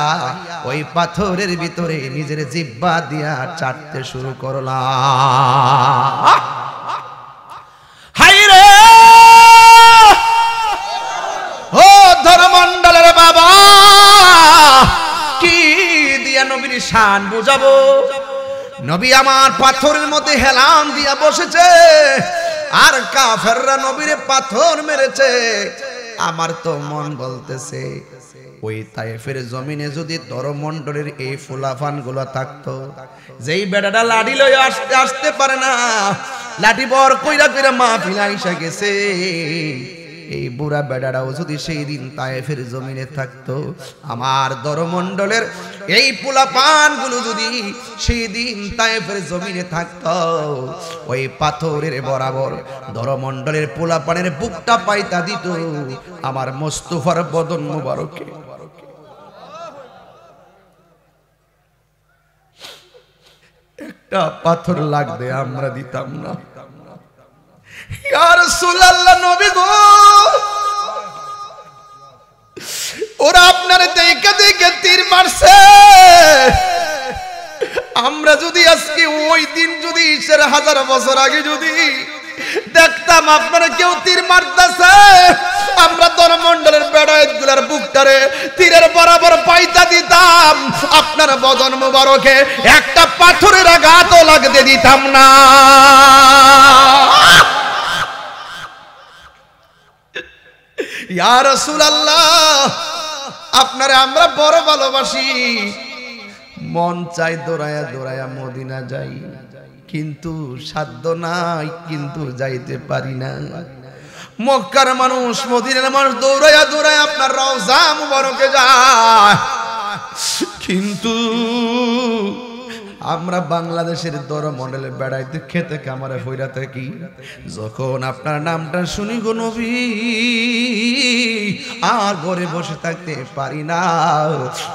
ওই পাথরের ভিতরে নিজের জিহ্বা দিয়া চাটতে শুরু করলাম। হাই রে ও ধর্মমণ্ডলের বাবা, কি দিয়া নবীর শান বুঝাবো? নবী আমার পাথরের মধ্যে হেলান দিয়া বসেছে, আর কাফেররা নবীর পাথর মেরেছে। আমার তো মন বলতেছে ওই তায়েফের জমিনে যদি ধর্মমণ্ডলের এই ফুলাফান গুলো থাকতো, যেই বেটাটা লাঠি লয়ে আসতে পারে না, লাঠি বর কইরা কইরা মাহফিল আইসা গেছে, এই বুড়া বেটারাও যদি সেই দিন তায়েফের জমিনে থাকতো, আমার ধর্মমণ্ডলের এই পোলাপান গুলো যদি সেই দিন তায়েফের জমিনে থাকতো, ওই পাথরের বরাবর ধর্মমণ্ডলের পোলাপানের বুকটা পাইতা দিত আমার মোস্তফার বদন মুবারকে। একটা পাথর লাগবে আমরা দিতাম না। ইয়া রাসূলুল্লাহ, নবী গো, ওরা আপনার দেখে দেখে তীর মারছে। আমরা যদি আজকে ওই দিন যদি 1000 বছর আগে যদি দেখতাম আপনারা কেউ তীর মারতেছে, আমরা ধর্মমণ্ডলের বেড়াইতগুলার বুকটারে তীরের বরাবর পাইতা দিতাম, আপনার বদন মুবারকে একটা পাথরের আঘাতও লাগতে দিতাম না। ইয়া রাসূলুল্লাহ, আপনারে আমরা বড় ভালোবাসি, মন চাই দৌড়ায়া দৌড়ায়া মদিনা যাই, কিন্তু সাধ্য নাই, কিন্তু যাইতে পারি না। মক্কার মানুষ, মদিনার মানুষ দৌড়ায়া দৌড়ায়া আপনার রওজা মুবারকে যায়, কিন্তু আমরা বাংলাদেশের ধর্মমণ্ডলে বেড়াইতে খেতে কামারে ফইরা থাকি। যখন আপনার নামটা শুনি গো নবী, আর ঘরে বসে থাকতে পারি না,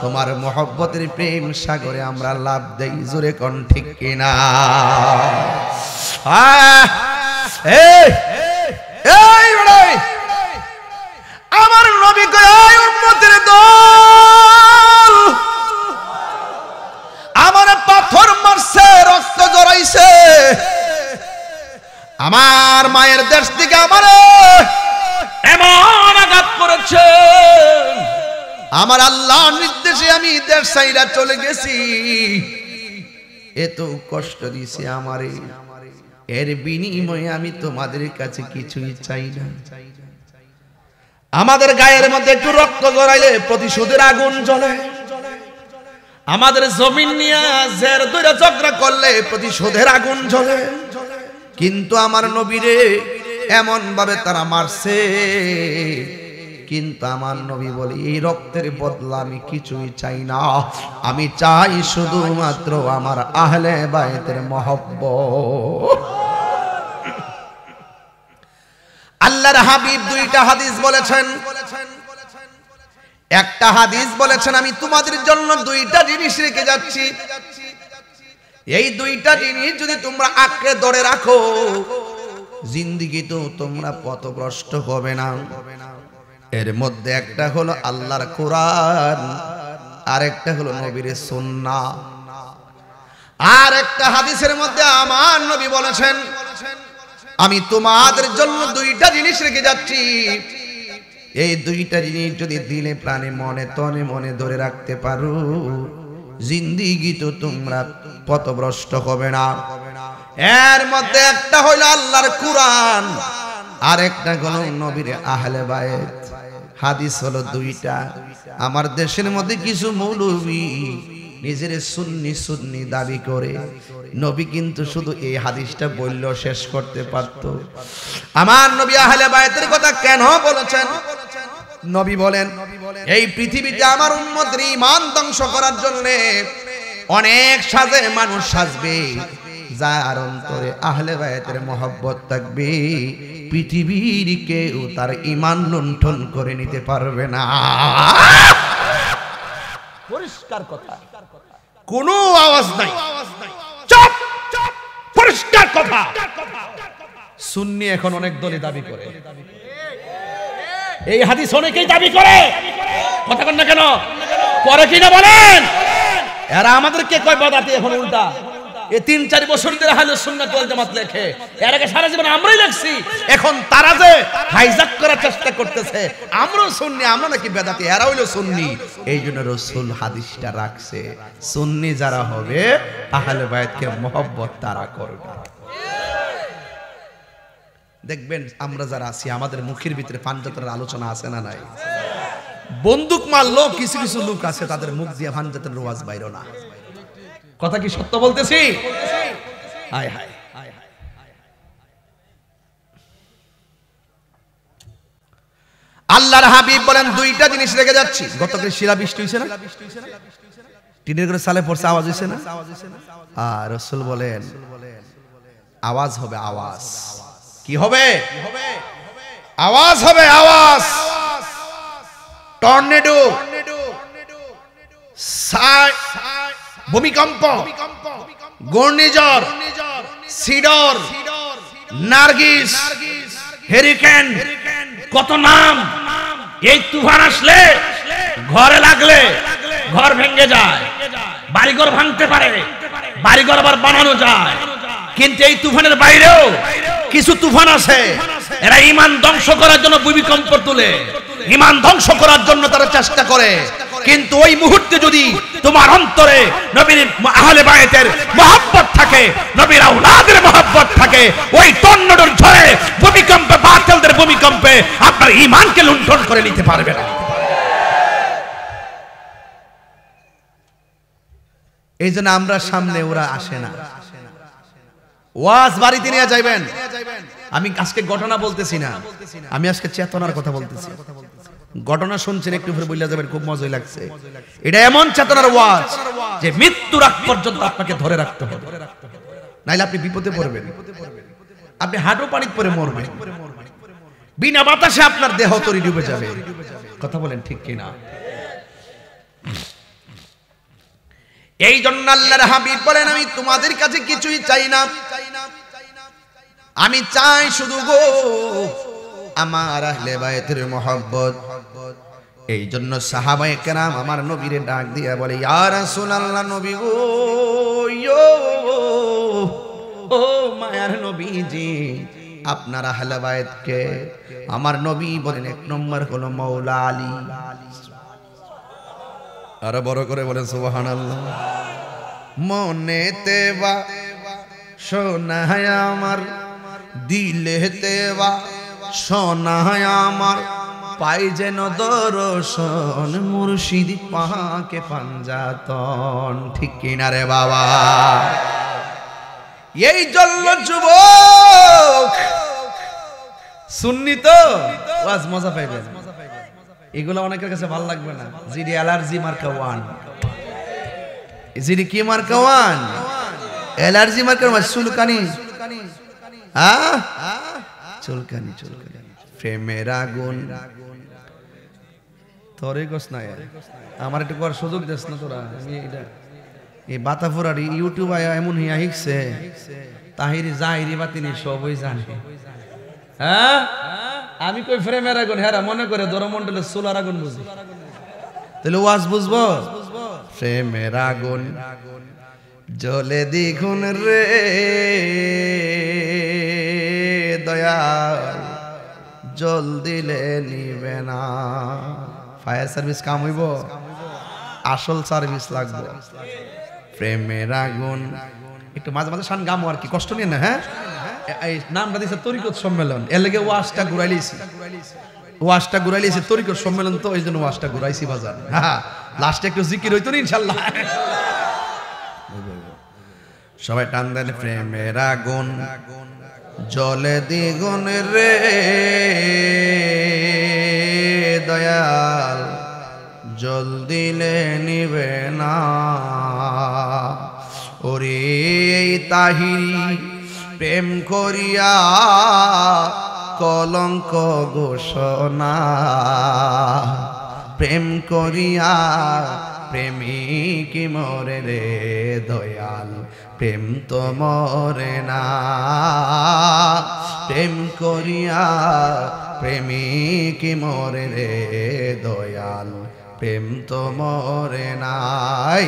তোমার মহব্বতের প্রেম সাগরে আমরা লাভ দেই। জোরে কোন ঠিক কিনা? আমার নবী কয় উম্মতের দল, আমার পাথর মারছে, রক্ত জড়াইছে, আমার মায়ের দেশ থেকে আমার এমন আঘাত করেছে, আমার আল্লাহর নির্দেশে আমি দেশ ছাইরা চলে গেছি, এত কষ্ট দিছে আমারে, এর বিনিময়ে আমি তোমাদের কাছে কিছুই চাই না। আমাদের গায়ের মধ্যে একটু রক্ত জড়াইলে প্রতিশোধের আগুন জ্বলে, আমাদের জমিন নিয়ে জের দইরা ঝগড়া করলে প্রতিশোধের আগুন জ্বলে, কিন্তু আমার নবীরে এমন ভাবে তারা মারছে, কিন্তু আমার নবী বলে এই রক্তের বদলা আমি কিছুই চাই না, আমি চাই শুধুমাত্র আমার আহলে বাইতের মহব্বত। আল্লাহর হাবিব দুইটা হাদিস বলেছেন, একটা হাদিস বলেছেন আমি তোমাদের জন্য দুইটা জিনিস রেখে যাচ্ছি, এই দুইটা জিনিস যদি তোমরা আঁকড়ে ধরে রাখো, জিন্দেগি তো তোমরা পথভ্রষ্ট হবে না। এর মধ্যে একটা হলো আল্লাহর কোরআন, আর একটা হলো নবীর সুন্নাহ। আর একটা হাদিসের মধ্যে আমার নবী বলেছেন আমি তোমাদের জন্য দুইটা জিনিস রেখে যাচ্ছি, এই দুইটা জিনিস যদি দিলে প্রাণে মনে তনে মনে ধরে রাখতে পারো, জিন্দেগি তো তোমরা পথভ্রষ্ট হবে না। এর মধ্যে একটা হলো আল্লাহর কোরআন, আর একটা হলো নবীর আহলে বাইত। হাদিস হলো দুইটা। আমার দেশের মধ্যে কিছু মৌলবী নিজের সুন্নি সুন্নি দাবি করে, নবী কিন্তু শুধু এই হাদিসটা বললেও শেষ করতে পারত। আমার নবী আহলে বাইতের কথা কেন বলেছেন? নবী বলেন এই পৃথিবীতে আমার উম্মতের ঈমান ধ্বংস করার জন্য অনেক সাজে মানুষ সাজবে, যার অন্তরে আহলে বাইতের মহব্বত থাকবে, পৃথিবীর কেউ তার ঈমান লুণ্ঠন করে নিতে পারবে না। পরিষ্কার কথা। কোনো আওয়াজ নাই, চুপ, পরিষ্কার কথা। সুন্নি এখন অনেক দলই দাবি করে, এই হাদিস অনেকেই দাবি করে, কথা কন না কেন, করে কিনা বলেন? এরা আমাদেরকে কয় বেদাতি, এখন উল্টা এই ৩-৪ বছর ধরে আহলুস সুন্নাত ওয়াল জামাত লেখে, এর আগে সারা জীবন আমরাই লেখছি। এখন তারা যে হাইজ্যাক করার চেষ্টা করতেছে, আমরাও সুন্নি, আমরা নাকি বেদাতি, এরা হইলো সুন্নি। এই জন্য রাসূল হাদিসটা রাখছে, সুন্নি যারা হবে আহলে বায়াতকে মহব্বত তারা করবে। দেখবেন আমরা যারা আছি আমাদের মুখের ভিতরে পাঞ্জাতের আলোচনা আছে না নাই? বন্দুক মারলো কিছু কিছু লোক আছে তাদের মুখ দিয়ে পাঞ্জাতের রওয়াজ বাইরো না। কথা কি সত্য বলতেছি? হায় হায়, আল্লাহর হাবিব বলেন দুইটা জিনিস রেখে যাচ্ছি। গতকাল শিলা বৃষ্টি হইছে না, টিনের করে সালে পড়ছে, আওয়াজ হইছে না? আর রাসূল বলেন আওয়াজ হবে, আওয়াজ কি হবে? আওয়াজ হবে, আওয়াজ। টর্নেডো, ভূমিকম্প, ঘূর্ণিঝড়, সিডর, নার্গিস, হেরিকেন, কত নাম। এই তুফান আসলে ঘরে লাগলে ঘর ভেঙে যায়, বাড়িঘর ভাঙতে পারে, বাড়িঘর আবার বানানো যায়। কিন্তু এই তুফানের বাইরেও কিছু তুফান আছে, এরা ঈমান ধ্বংস করার জন্য ভূমিকম্প তুলে, ঈমান ধ্বংস করার জন্য তারা চেষ্টা করে। কিন্তু ওই মুহূর্তে যদি তোমার অন্তরে নবীর আহলে বায়াতের মহব্বত থাকে, নবীর আওলাদের মহব্বত থাকে, ওই টর্নেডোর ঝড়ে, ভূমিকম্পে, বাতিলদের ভূমিকম্পে আপনার ঈমানকে লুণ্ঠন করে নিতে পারবে না। এই জন্য আমরা সামনে, ওরা আসে না। ওয়াজ বাড়িতে নিয়ে যাইবেন। আমি আজকে ঘটনা বলতেছি না, আমি আজকে চেতনার কথা বলতেছি। ঘটনা শুনছেন একটু পরে বইলা যাবেন, খুব মজাই লাগছে। এটা এমন চেতনার ওয়াজ যে মৃত্যুর আগ পর্যন্ত আপনাকে ধরে রাখতে হবে, নাইলে আপনি বিপদে পড়বেন। আপনি হাঁটু পানিতে পড়ে মরবেন, বিনা বাতাসে আপনার দেহ তরি ডুবে যাবে। কথা বলেন ঠিক কিনা? এই জন্য আল্লাহর হাবিব বলেন আমি তোমাদের কাছে কিছুই চাই না, আমি চাই শুধু গো আমার আহলে বায়াতের মহব্বত। এই জন্য সাহাবায়ে কেরাম আমার নবীরে ডাক দিয়া বলে, ইয়া রাসূলুল্লাহ, নবী গো, ও মায়ার নবীজি, আপনার আহলে বায়াতকে আমার নবী বলেন 1 নম্বর হলো মাওলা আলী। আরো বড় করে বলেন সুবহানাল্লাহ। মনেতে বা সোনায় আমার, দিলেতে বা সোনায় আমার, পাই যেন দর্শন মুর্শিদ পাকে পাঞ্জাতন। ঠিক কিনা রে বাবা? এই জন্য যুবক সুন্নি তো ওয়াজ মজা পাইবেন, এগুলো অনেকের কাছে ভালো লাগবে না। জিডি অ্যালার্জি মার্কা 1, জিডি কি মার্কা 1? অ্যালার্জি মার্কা 1, চুলকানি। হ্যাঁ, চুলকানি, চুলকানি, প্রেমের আগুন। তোরে গোস না, আমার একটু করার সুযোগ দেস না তোরা। আমি এটা এই বাতাফুরার ইউটিউব এমন হিয়া হিকছে, তাহিরি জাহিরি বাতিনি সবই জানে। হ্যাঁ, আমি কই প্রেমের আগুন, হেরা মনে করে দরমন্ডলের সোলার আগুন বুঝি, তাহলে ওয়াজ বুঝবো। প্রেমের আগুন জ্বলে দ্বিগুণ রে দয়াল, জল দিলে নিবে না। ফায়ার সার্ভিস কাম হইব, আসল সার্ভিস লাগবে। প্রেমের আগুন একটু মাঝে মাঝে শান গামো আর কি, কষ্ট নিয়ে না। হ্যাঁ, এই নামটা দিয়েছে তরিকত সম্মেলন, এর লেগে ওয়াজটা ঘুরাইলিছি, ওয়াজটা ঘুরাইলিছি তরিকত সম্মেলন, তো এই জন্য ওয়াজটা ঘুরাইছি বাজার। হ্যাঁ, লাস্টে একটু জিকির হইতো না ইনশাল্লাহ। সবাই টান দেন। প্রেমের আগুন জলে দ্বিগুণ রে দয়াল, জল দিলে নিবে না। ওরে তাহিরি প্রেম করিয়া কলঙ্ক ঘোষণা, প্রেম করিয়া প্রেমিক মরে রে দয়াল প্রেম তো মরে না প্রেম করিয়া প্রেমিক মরে রে দয়াল প্রেম তো মরে নাই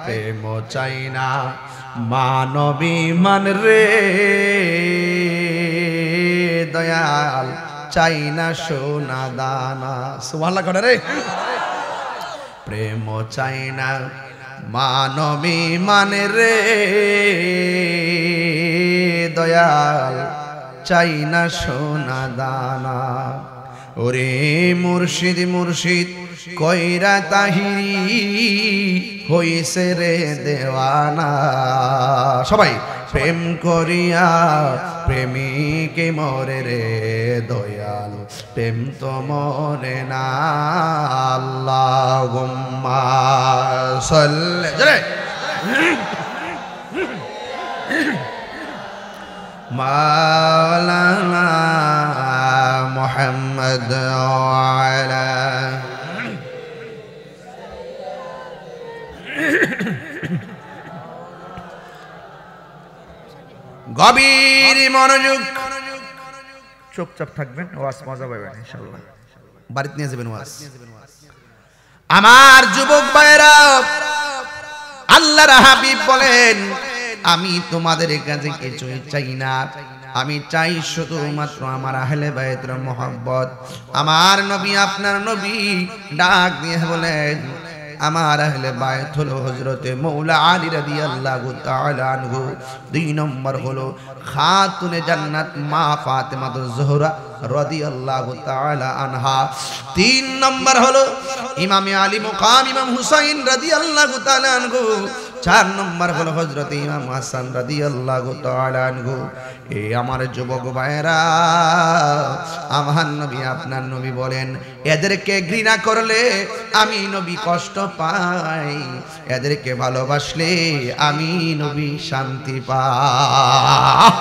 প্রেম চাই না মানবী মান রে দয়াল চাই না সোনা দানা সুবহানাল্লাহ করে রে প্রেম চাই না মানবী মান রে দয়াল চাই না সোনা দানা ওরে মুর্শিদ মুর্শিদ কইরা তাহিরি হইছে রে দেওয়ানা সবাই প্রেম করিয়া প্রেমিকে মরে রে দয়াল প্রেম তো মরে না আল্লাহুম্মা সাল্লি জরে মাওলানা মুহাম্মদ ওয়ালা গভীর মনোযোগ চুপচাপ থাকবেন ওয়াজ মজা পাবেন ইনশাআল্লাহ বাড়িতে নিয়ে যাবেন ওয়াজ আমার যুবক ভাইরা আল্লাহর হাবিব বলেন আমি তোমাদের কাছে কিছুই চাই না আমি চাই শুধুমাত্র আমার আহলে বাইতের মহব্বত আমার নবী আপনার নবী ডাক দিয়ে বলেন আমার আহলে বাইত হলো হযরতে মাওলা আলী রাদিয়াল্লাহু তাআলা আনহু দুই নম্বর হলো খাতুনে জান্নাত মা ফাতেমাতুজ জোহরা রাদিয়াল্লাহু তাআলা আনহা তিন নম্বর হলো ইমামে আলী মুকাম ইমাম হুসাইন রাদিয়াল্লাহু তাআলা আনহু চার নম্বর হলো হযরতে ইমাম হাসান রাদিয়াল্লাহু তাআলা আনহু এই আমার যুবক ভাইরা আমার নবী আপনার নবী বলেন এদেরকে ঘৃণা করলে আমি নবী কষ্ট পাই এদেরকে ভালোবাসলে আমি নবী শান্তি পাই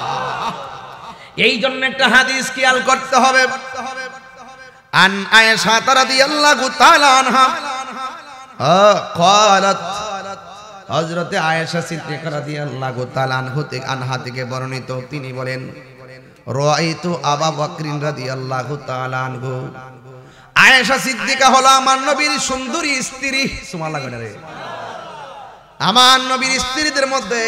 এই জন্য একটা হাদিস খেয়াল করতে হবে আন আয়েশা রাদিয়াল্লাহু তাআলা আনহা قالت হযরতে আয়েশা সিদ্দিকা রাদিয়াল্লাহু তাআলা আনহা থেকে বর্ণিত তিনি বলেন রাআইতু আবু বকর রাদিয়াল্লাহু তাআলা আনহু আয়েশা সিদ্দিকা হলো আমার নবীর সুন্দরী স্ত্রী সুবহানাল্লাহ রে আমার নবীর স্ত্রীদের মধ্যে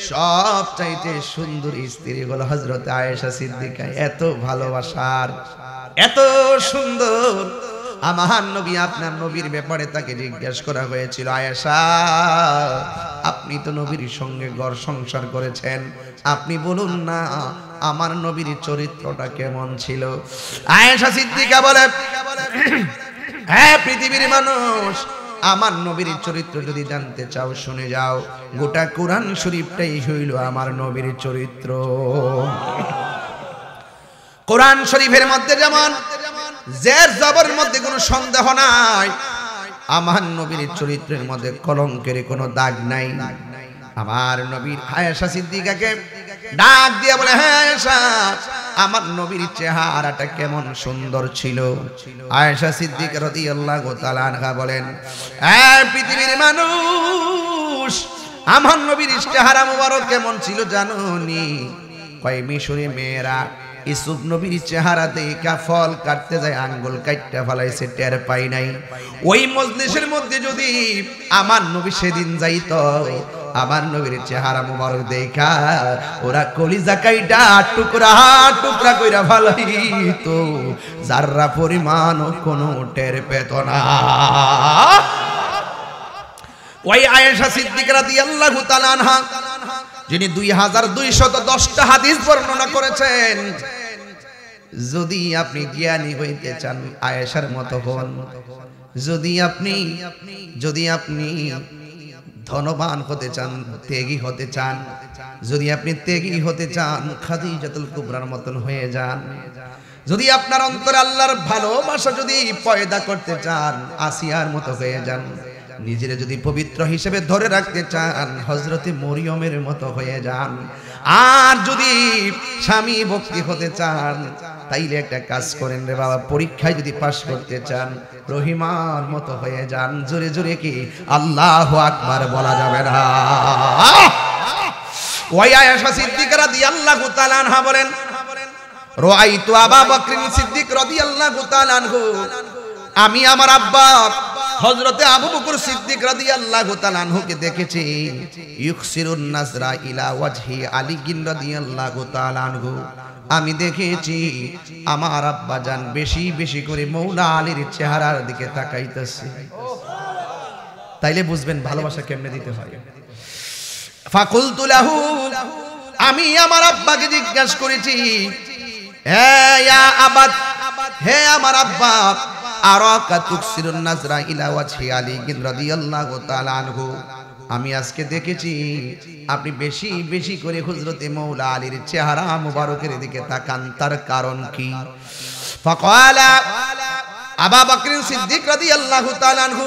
সবচাইতে সুন্দরী স্ত্রী হলো হযরত আয়েশা সিদ্দিকা এত ভালোবাসার এত সুন্দর আমার নবী আপনার নবীর ব্যাপারে তাকে জিজ্ঞাসা করা হয়েছিল আয়েশা আপনি তো নবীর সঙ্গে ঘর সংসার করেছেন আপনি বলুন না আমার নবীর চরিত্রটা কেমন ছিল আয়েশা সিদ্দিকা বলে হ্যাঁ পৃথিবীর মানুষ আমার নবীর চরিত্র যদি জানতে চাও শুনে যাও গোটা কোরআন শরীফটাই হইল আমার নবীর চরিত্র কোরআন শরীফের মধ্যে যেমন জের জবরের মধ্যে কোনো সন্দেহ নাই আমার নবীর চরিত্রের মধ্যে কলঙ্কের কোনো দাগ নাই আমার নবীর আয়েশা সিদ্দিকাকে ডাক দিয়ে বলে হ্যাঁ আয়েশা আমার নবীর চেহারাটা কেমন সুন্দর ছিল আয়েশা সিদ্দিকা রাদিয়াল্লাহু তাআলা আনহা বলেন এই পৃথিবীর মানুষ আমার নবীর চেহারা মোবারক কেমন ছিল জানোনি কয় মিশরি মেয়েরা ইসুফ নবীর চেহারা দেখা ফল কাটতে যায় আঙ্গুল কাটতে ফলাইছে টের পাই নাই ওই মজলিসের মধ্যে যদি আমার নবী সেদিন যাইতো আমার নবীর চেহারা মোবারক দেখা ওরা কলিজা কাইটা টুকরা টুকরা কইরা ফলাইতো যাররা পরিমাণ কোনো টের পেত না ওই আয়েশা সিদ্দিকা রাদিয়াল্লাহু তাআলা আনহা যিনি 2210টা হাদিস বর্ণনা করেছেন যদি আপনি জ্ঞানী হইতে চান আয়েশার মতো হন যদি আপনি ধনবান হতে চান ত্যাগী হতে চান যদি আপনি ত্যাগী হতে চান খাদিজাতুল কুবরার মতন হয়ে যান যদি আপনার অন্তরে আল্লাহর ভালোবাসা যদি পয়দা করতে চান আসিয়ার মতো হয়ে যান নিজের যদি পবিত্র হিসেবে ধরে রাখতে চান হযরতে মরিয়মের মতো হয়ে যান আর যদি স্বামী ভক্তি হতে চান তাইলে একটা কাজ করেন রে বাবা, পরীক্ষায় যদি পাশ করতে চান রহিমার মতো হয়ে যান। জোরে জোরে কি আল্লাহু আকবার বলা যাবে না? ওই আয়েশা সিদ্দিকা রাদিয়াল্লাহু তাআলা আনহা বলেন, রাআইতু আবু বকর সিদ্দিক রাদিয়াল্লাহু তাআলা আনহু, আমি আমার আব্বা হযরতে আবু বকর সিদ্দিক রাদিয়াল্লাহু তাআলা আনহুকে দেখেছি ইউকসিরুন নাজরা ইলা ওয়াজহি আলী রাদিয়াল্লাহু তাআলা আনহু, আমি দেখেছি আমার আব্বা জান বেশি বেশি করে মৌলা আলীর চেহারার দিকে তাকাইতেছে। তাইলে বুঝবেন ভালোবাসা কেমনে দিতে হয়। ফাকুলতু লাহু, আমি আমার আব্বাকে জিজ্ঞাসা করেছি, হে ইয়া আবাদ, হে আমার আব্বা, আরাকা তুকসিরুন নাজরা ইলা ওয়াজহি আলী রাদিয়াল্লাহু তাআলা আনহু, আমি আজকে দেখেছি আপনি বেশি বেশি করে হযরতে মৌলা আলীর চেহারা মুবারকের দিকে তাকান, তার কারণ কি? ফাকালা আবু বকর সিদ্দিক রাদিয়াল্লাহু তাআলা আনহু,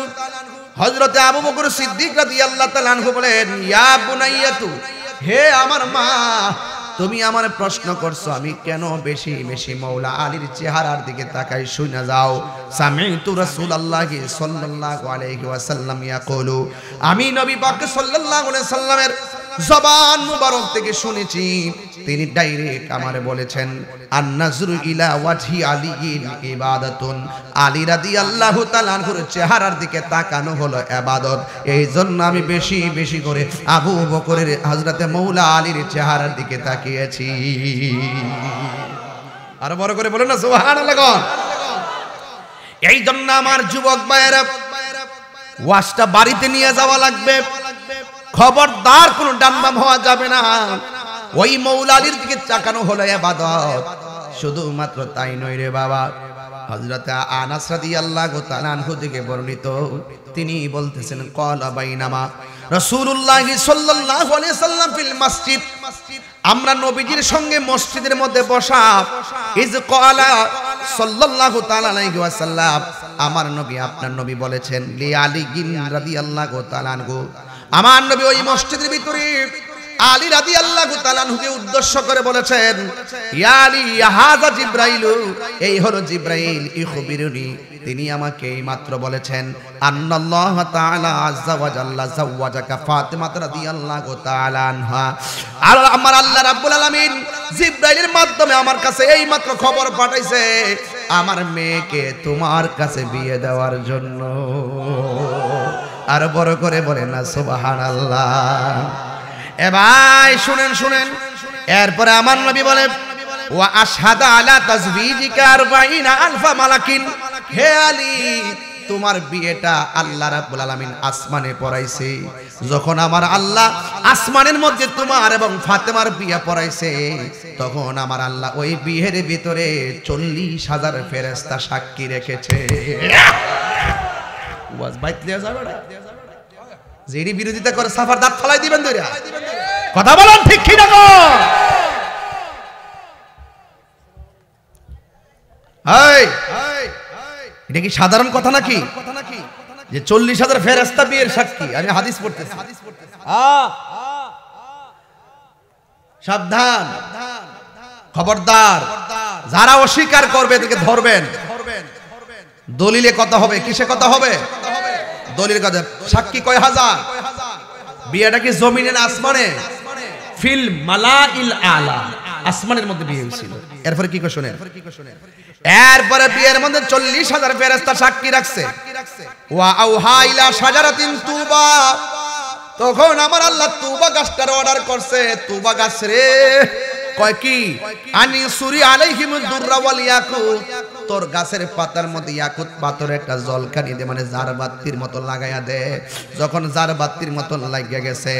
হযরতে আবু বকর সিদ্দিক রাদিয়াল্লাহু তাআলা আনহু বলেন, ইয়া বুনাইয়াতু, হে আমার মা, তুমি আমার প্রশ্ন করছো আমি কেন বেশি বেশি মৌলা আলীর চেহারার দিকে তাকাই, শুনে যাও। সামি'তু রাসূলুল্লাহি সাল্লাল্লাহু আলাইহি ওয়াসাল্লাম ইয়াকুলু, আমি নবী পাক সাল্লাল্লাহু আলাইহি সাল্লামের জবান মুবারক থেকে শুনেছি, তিনি ডাইরেক্ট আমারে বলেছেন, আন-নাজরু ইলা ওয়াজহি আলীন ইবাদাতুন, আলী রাদিয়াল্লাহু তাআলা আনহুর চেহারার দিকে তাকানো হলো ইবাদত। এই জন্য আমি বেশি বেশি করে আবু বকরের হযরতে মৌলা আলীর চেহারার দিকে তাকিয়েছি। আর বড় করে বলেন না সুবহানাল্লাহ। এই জন্য আমার যুবক ভাইয়েরা, ওয়াজটা বাড়িতে নিয়ে যাওয়া লাগবে, খবরদার কোনো ডানবাম হওয়া যাবে না। ওই মৌলা আলীর দিকে তাকানো হলো ইবাদত। শুধুমাত্র তাই নয় রে বাবা, হযরত আনাস রাদিয়াল্লাহু তাআলা আনহু থেকে বর্ণিত, তিনি বলতেছেন, ক্বালা বাইনামা রাসূলুল্লাহ সাল্লাল্লাহু আলাইহি সাল্লাম ফিল মসজিদ, আমরা নবীজির সঙ্গে মসজিদের মধ্যে বসা, ইজ ক্বালা সাল্লাল্লাহু তাআলা আলাইহি ওয়াসাল্লাম, আমার নবী আপনার নবী বলেছেন, লি আলী রাদিয়াল্লাহু তাআলা আনহু, আমার নবী ওই মসজিদের ভিতরে আলী রাদিয়াল্লাহু তাআলা আনহুকে উদ্দেশ্য করে বলেছেন, ইয়া আলী হাযা জিবরাইল, এই হলো জিবরাইল, ইখবিরুনি, তিনি আমাকে মাত্র বলেছেন, আন্নাল্লাহ তাআলা আযজা ওয়া জাল্লা যাওয়াজাকা ফাতিমা রাদিয়াল্লাহু তাআলা আনহা, আর আমার আল্লাহ রাব্বুল আলামিন জিবরাইলের মাধ্যমে আমার কাছে এই মাত্র খবর পাঠাইছে আমার মেয়েকে তোমার কাছে বিয়ে দেওয়ার জন্য। আর বড় করে বলেন না সুবহানাল্লাহ। এ ভাই শুনেন শুনেন, এরপরে আমার নবী বলে, ওয়া আশহাদু আলা তাজবিজিকা 40,000 মালাকিন, হে আলী তোমার বিয়েটা আল্লাহ রাব্বুল আলামিন আসমানে পড়াইছে। যখন আমার আল্লাহ আসমানের মধ্যে তোমার এবং ফাতেমার বিয়ে পড়াইছে, তখন আমার আল্লাহ ওই বিয়ের ভিতরে 40,000 ফেরেশতা সাক্ষী রেখেছে। ওয়াজ বাইত লিয়া যাবে না, যেই বিরোধিতা করে সাফার দাঁত ফলাই দিবেন দইরা। কথা বলেন ঠিক কি না গো? এই এটা কি সাধারণ কথা নাকি যে 40,000 ফেরেশতা বিয়ের সাক্ষী? আমি হাদিস পড়তেছি, সাবধান, খবরদার, যারা অস্বীকার করবে এদেরকে ধরবেন। দলিলে কথা হবে, কিসে কথা হবে? দলিল কথা। সাক্ষী কয় হাজার? বিয়েটা কি জমিনে না আসমানে? ফিল মালাইল আলা, আসমানের মধ্যে বিয়ে হয়েছিল। এরপরে কি করে শুনেন, এরপরে বিয়ের মধ্যে 40,000 ফেরেশতা সাক্ষী রাখছে। ওয়া আউহা ইলা শাজারাতিন তুবা, তখন আমার আল্লাহ তুবা গাছটার অর্ডার করছে। তুবা গাছ রে কয় কি, আনি সুরি আলাইহিম দুররা ওয়াল ইয়াকুত, তোর গাছের পাতার মধ্যে ইয়াকুত পাথরের একটা জলকানি দে, মানে জারবাতির মতো লাগাইয়া দে। যখন জারবাতির মতো লাগিয়া গেছে,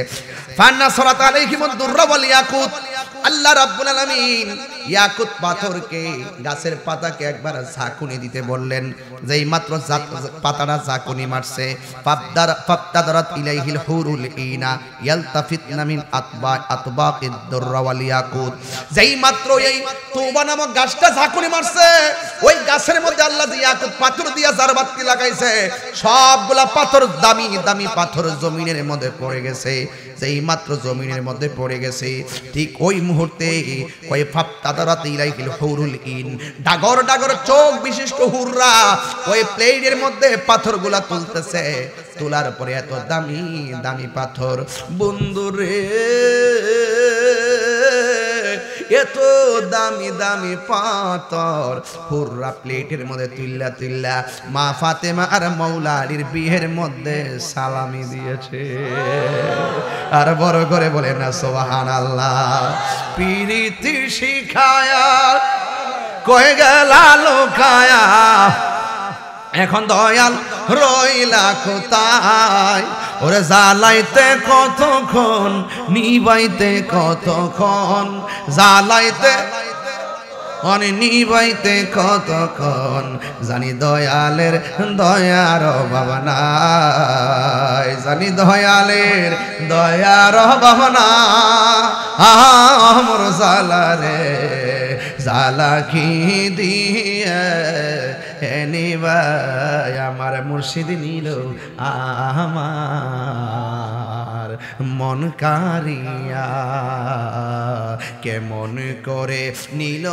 ফান্না সরাত আলাইহিম দুররা ওয়াল ইয়াকুত, আল্লাহ রাব্বুল আলামিন ইয়াকুত পাথরকে, গাছের পাতাকে একবার ঝাঁকুনি দিতে বললেন। যেই মাত্র পাতাটা ঝাঁকুনি মারছে, ফাবতাদারাত ইলাইহিল হুরুল ইনা ইয়ালতাফিতনা মিন আতবাকিদ দুররা ওয়াল ইয়াকুত, যেই মাত্র এই তুবা নামক গাছটা ঝাঁকুনি মারছে, ওই গাছের মধ্যে আল্লাহ যে ইয়াকুত পাথর দিয়া জারবাতি লাগাইছে, সবগুলা পাথর দামি দামি পাথর জমিনের মধ্যে পড়ে গেছে। যেই মাত্র জমিনের মধ্যে পড়ে গেছে ঠিক ওই মুহূর্তে কয় ফাফতাদারাত ইলাইহিল হুরুল ইন ডাগর ডাগর চোখ বিশিষ্ট হুররা ওই প্লেটের মধ্যে পাথরগুলা তুলতেছে তোলার পরে এত দামি দামি পাথর বন্ধুরে এত দামি দামি পাথর হুররা প্লেটের মধ্যে তুল্লা তুল্লা মা ফাতেমা আর মাওলা আলীর বিয়ের মধ্যে সালামি দিয়েছে আর বড় করে বলে না সুবহানাল্লাহ প্রীতি শিখায়া কয়ে গেলা লোকায়া এখন দয়াল রইলা কোথায় ওরে জ্বালাইতে কতক্ষণ নিবাইতে কতক্ষণ জ্বালাইতে নিবাইতে কতক্ষণ জানি দয়ালের দয়ার অভাব নাই জানি দয়ালের দয়ার অভাব না আমর জ্বালারে জ্বালা কি দিয়ে নিবাই আমার মুর্শিদ নিল আমার মন কারিয়া কেমন করে নিল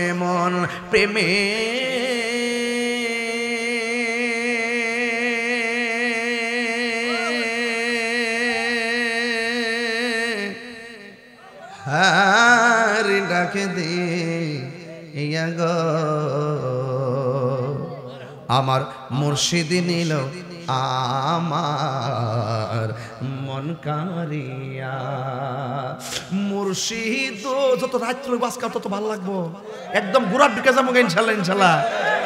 এমন প্রেমে হার ডাকে দে ইয়া গো আমার মুর্শিদ নিল আমার মন কারিয়া মুর্শিদ যত রাত্র বাস কাটতো তত ভালো লাগবো একদম গুড়ার ঢুকে যাবো ইনশাল্লাহ ইনশাল্লাহ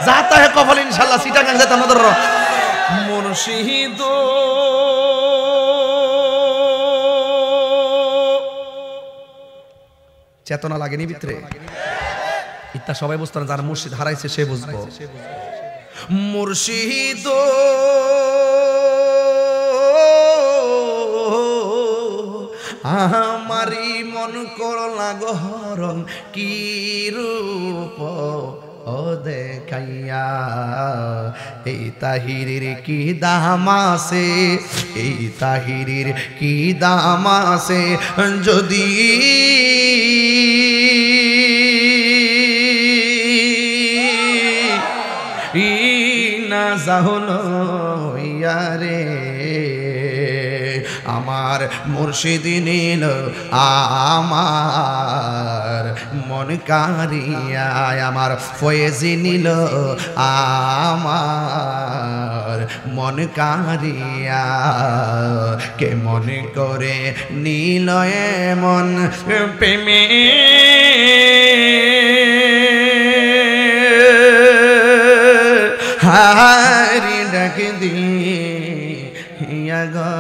যা তাহে কপাল ইনশাল্লাহ সিটাগাং যেতে আমাদের মুর্শিদ চেতনা লাগেনি ভিতরে ইত্যা সবাই বুঝতো না যার মুর্শিদ হারাইছে সে বুঝবো মুর্শিদ আমারি মন করলা গহরণ কি রূপ ও দেখাইয়া এই তাহিরের কি দাম আছে এই তাহিরের কি দাম আছে যদি না জাহলো ইয়ারে আমার মুর্শিদ নিল আমার মন কারিয়া আমার ফয়েজি নিল আমার মন কারিয়া কে মনে করে নিল এমন প্রেমে হারি ডাকে দিয়া গো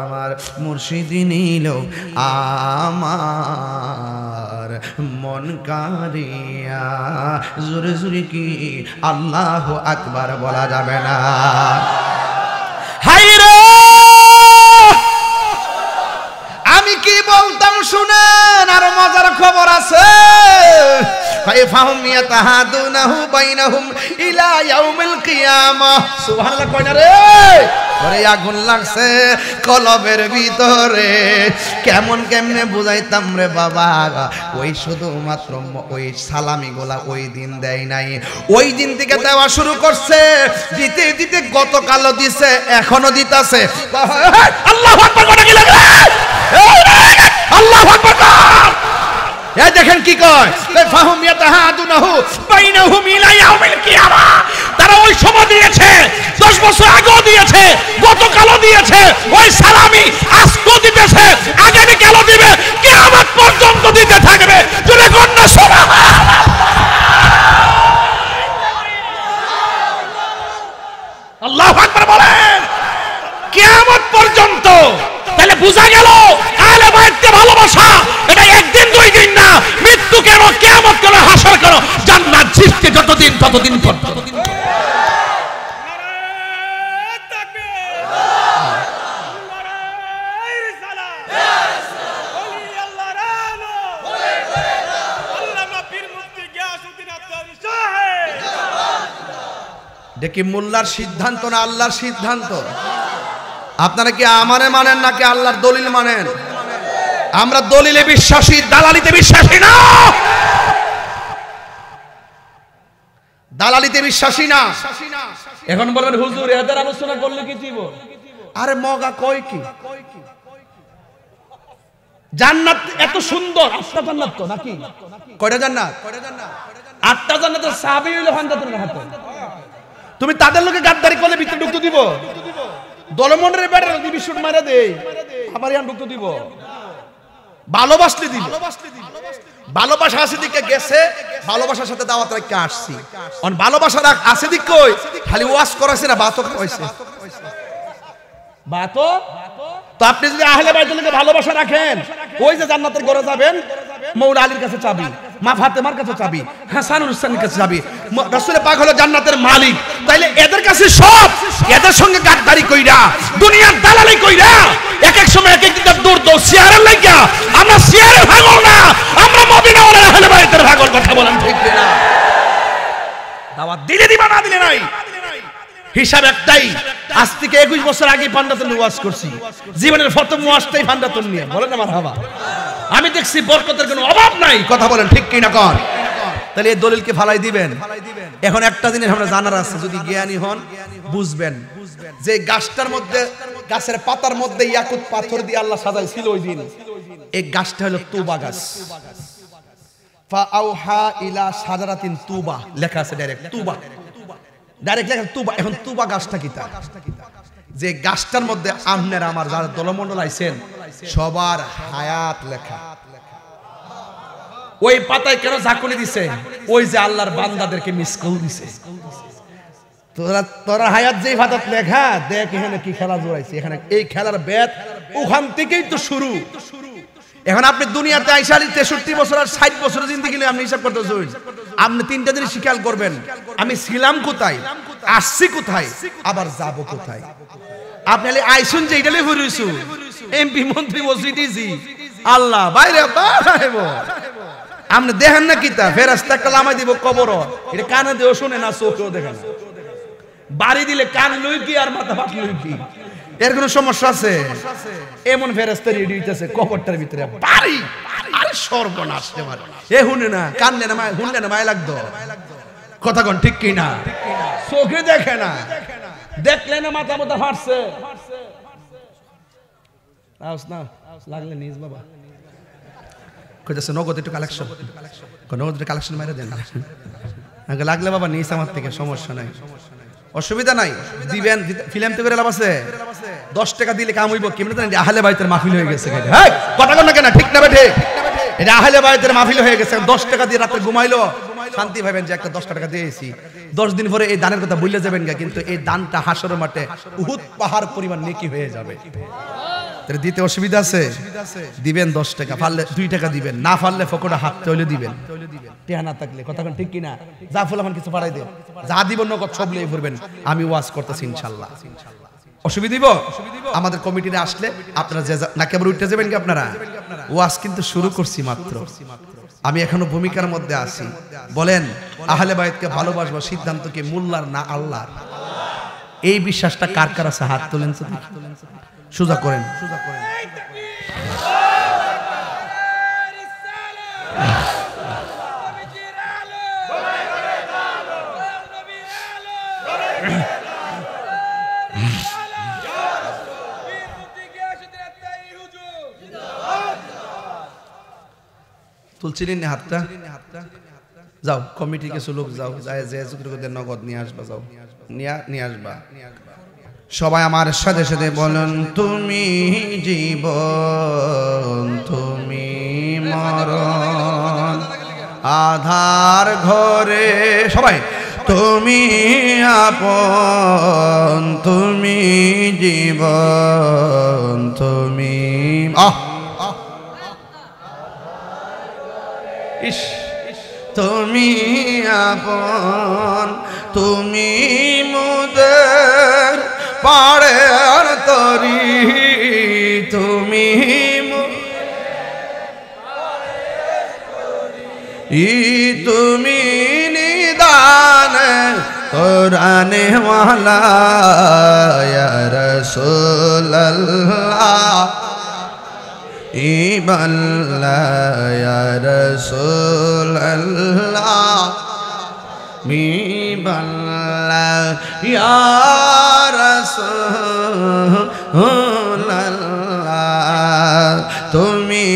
আমার মুর্শিদ নিল আমার মন কারিয়া জোরে জোরে কি আল্লাহু আকবার বলা যাবে না হায়রে আমি কি বলতাম শুনেন আর মজার খবর আছে ফাইফাহুম ইয়াতাহাদুনাহু বাইনাহুম ইলা ইয়াউমিল কিয়ামাহ সুবহানাল্লাহ কই না রে ওরে আগুন লাগছে কলবের ভিতরে কেমন কেমনে বুঝাইতাম রে বাবা ওই শুধুমাত্র ওই সালামি গোলা ওই দিন দেয় নাই ওই দিন থেকে দেওয়া শুরু করছে দিতে দিতে গতকালও দিছে এখনো দিতাছে আল্লাহু আকবার বলে কি লাগে আল্লাহু আকবার এই দেখেন কি কয় ফাহুম ইয়াতাহাদুনাহু বাইনাহুম ইলা ইয়াউমিল কিয়ামাহ তারা ওই সময় দিয়েছে 10 বছর আগেও দিয়েছে গতকালও দিয়েছে ওই সালামি আজকে দিতেছে আগামী কালও দিবে কিয়ামত পর্যন্ত দিতে থাকবে জোরে কোন না সুবহানাল্লাহ আল্লাহু আকবার বলেন কিয়ামত পর্যন্ত তাহলে বোঝা গেল আলে বাইতকে ভালোবাসা এটা একদিন দুই দিন না মৃত্যু কেন কিয়ামত কেন হাসর কেন জান্নাত জিততে যতদিন ততদিন পর্যন্ত দেখি মোল্লার সিদ্ধান্ত না আল্লাহর সিদ্ধান্ত আপনারা কি আমারে মানেন নাকি আল্লাহর দলিল মানেন? আমরা দলিলে বিশ্বাসী, দালালিতে বিশ্বাসী না। দালালিতে বিশ্বাসী না। এখন বলেন হুজুর এদের আলোচনা করলে কি দিব? আরে মগা কয় কি? জান্নাত এত সুন্দর, 8টা জান্নাত তো নাকি? কয়টা জান্নাত? 8টা জান্নাতের সাহাবী হইলো ফান্দাতুল হাতে। তুমি তাদের লোকে গাদ্দারি করলে ভিতরে ঢুকতে দিব? দলমন্ডলের ব্যাটারে দিবি শুট মারা দেই, আবার ইয়ান ঢুকতে দিব? ভালোবাসলে দিব। ভালোবাসা আছে দিকে গেছে, ভালোবাসার সাথে দাওয়াত রাখতে আসছি। অন ভালোবাসা আছে দিক কই? খালি ওয়াজ করাছে না, বাতও কইছে। বাতো তো আপনি যদি আহলে বাইতুল্লাহকে ভালোবাসা রাখেন, ওই যে জান্নাতের ঘরে যাবেন, মৌলা আলীর কাছে চাবি, মা ফাতেমার কাছে চাবি, হাসানুল হুসাইনের কাছে চাবি। রাসূল পাক হলো জান্নাতের মালিক। তাইলে এদের কাছে সব, এদের সঙ্গে গাদ্দারি কইরা, দুনিয়ার দালালি কইরা, এক এক সময় এক এক দিন দূর দৌড় শেয়ারের লাগিয়া, আমরা শেয়ারের ভাগল না, আমরা মদিনা ওয়ালা আহলে বাইতের ভাগল। কথা বলেন ঠিক না? দাওয়াত দিলে দিবা, না দিলে নাই। হিসাব একটাই, আজ থেকে 21 বছর আগে ফান্দাতুল ওয়াজ করছি, জীবনের প্রথম ওয়াজটাই ফান্দাতুল নিয়ে। বলেন না মারহাবা। আমি দেখছি বরকতের কোনো অভাব নাই। কথা বলেন ঠিক কি না কোন? তাহলে এই দলিলকে ফালাই দিবেন। এখন একটা জিনিস আমরা জানার আছে, যদি জ্ঞানী হন বুঝবেন যে গাছটার মধ্যে, গাছের পাতার মধ্যে ইয়াকুত পাথর দিয়ে আল্লাহ সাজাইছিল ওই দিন, এই গাছটা হলো তুবা গাছ। ফাআউহা ইলা সাজারাতিন তুবা লেখা আছে, ডাইরেক্ট তুবা, ডাইরেক্ট লেখা তুবা। এখন তুবা গাছটা কি? তা যে গাছটার মধ্যে আপনার আমার যারা দলমন্ডল আইছেন সবার হায়াত লেখা। ওই পাতায় কেন ঝাঁকুনি দিছে? ওই যে আল্লাহর বান্দাদেরকে মিস কল দিছে। তোরা হায়াত যেই পাতাত লেখা, দেখ এখানে কি খেলা জোড়াইছে। এখানে এই খেলার ব্যাট ওখান থেকেই তো শুরু। এখন আপনি দুনিয়াতে আইসা 63 বছর আর 60 বছর জিন্দেগি আপনি হিসাব করতেছেন। আপনি তিনটা জিনিস খেয়াল করবেন, আমি ছিলাম কোথায়, আসছি কোথায়, আবার যাব কোথায়। আপনি আইসুন যে এটালে ঘুরিয়েছু, এমপি মন্ত্রী মসজিদি আল্লাহ বাইরে আপনি দেখেন না কিতা ফেরেশতা একটা লামাই দিব কবর, এটা কানে দিয়েও শুনে না, চোখেও দেখেন না। বাড়ি দিলে কান লই কি আর মাথা ফাট লই কি, এর কোনো সমস্যা আছে? এমন ফেরেশতা রেডি হইতেছে কবরটার ভিতরে বাড়ি। আরে সর্বনাশ রে মার, এ হুনে না, কানলে না, মায় হুনলে না, মায় লাগতো। কথা কোন ঠিক কি না? চোখে দেখে না, দেখলে না মাথা মাথা ফাটছে। না লাগলে নিজ বাবা কইতেছে নগদ একটু কালেকশন, নগদ একটু কালেকশন মেরে দেন। আগে লাগলে বাবা নিজ আমার থেকে, সমস্যা নাই, অসুবিধা নাই, দিবেন। ফিল্ম তো করে লাভ আছে, 10 টাকা দিলে কাম হইব। কেমন জানেন আহলে বাইতের মাহফিল হয়ে গেছে। হ্যাঁ কথা কন না কেন, ঠিক না বেঠে? এটা আহলে বাইতের মাহফিল হয়ে গেছে। 10 টাকা দিয়ে রাতে ঘুমাইলো, শান্তি ভাবেন যে একটা 10 টাকা দিয়েছি। 10 দিন পরে এই দানের কথা ভুলে যাবেন গা, কিন্তু এই দানটা হাসরের মাঠে উহুদ পাহাড় পরিমাণ নেকি হয়ে যাবে। তাহলে দিতে অসুবিধা আছে? দিবেন 10 টাকা, পারলে 2 টাকা দিবেন, না পারলে ফকড়া হাত তৈলে দিবেন। টিয়া না থাকলে কথা কোন ঠিক কিনা? যা ফুল আমার কিছু পাঠাই দেন, যা দিব নগদ সব লিয়ে ফুরবেন। আমি ওয়াজ করতেছি ইনশাআল্লাহ। অসুবিধা দিব? আমাদের কমিটিতে আসলে আপনারা যে নাকি আবার উঠতে যাবেন কি আপনারা? ওয়াজ কিন্তু শুরু করছি মাত্র, আমি এখনো ভূমিকার মধ্যে আছি। বলেন আহলে বাইতকে ভালোবাসবো সিদ্ধান্ত কি মোল্লার না আল্লাহর? এই বিশ্বাসটা কার কার আছে? হাত তোলেন তো দেখি, সোজা করেন। তুলছিলেন না হাতটা? যাও কমিটি কিছু লোক যাও, যায় যে নগদ নিয়ে আসবা, যাও নিয়ে আসবা। সবাই আমার সাথে সাথে বলেন, তুমি জীবন, তুমি মরণ, আধার ঘরে সবাই তুমি আপন, তুমি জীবন, তুমি তুমি আপন, তুমি মুদের পাড়ের তরি, তুমি তুমি নিদান কোরআনে ওয়ালা ইয়া রাসূলুল্লাহ ইবাল্লাহ ইয়া রাসূলুল্লাহ মিবাল্লাহ ইয়া রাসূলুল্লাহ তুমি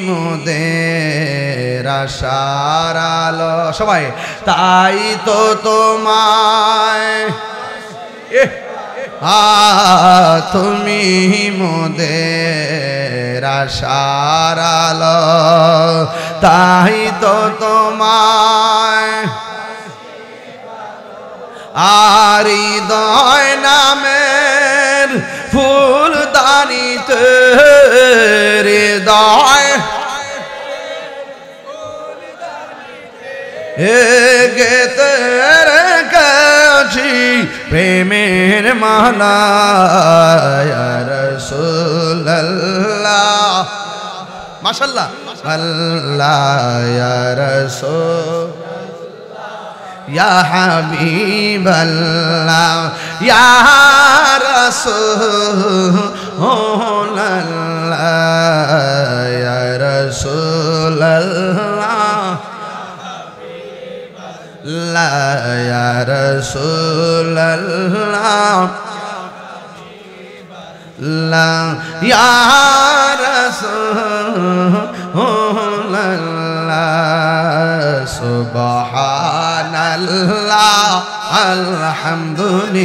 মোদের আশার আলো সবাই তাই তো তোমায় তুমি মোদের আশার আলো তাই তো তোমায় আর হৃদয় নামের ফুলদানিতে হৃদয় গেতে রেখেছি প্রেমের মালা ইয়া রাসূলুল্লাহ মাশাআল্লাহ আল্লাহ ইয়া রাসূল ইয়া হাবিবাল্লাহ ইয়া রাসূলুল্লাহ ইয়া রাসূলুল্লাহ লা ইয়া রাসূলুল্লাহ লা ইয়া রাসূলুল্লাহ সুবহানাল্লাহ আলহামদুলিল্লাহ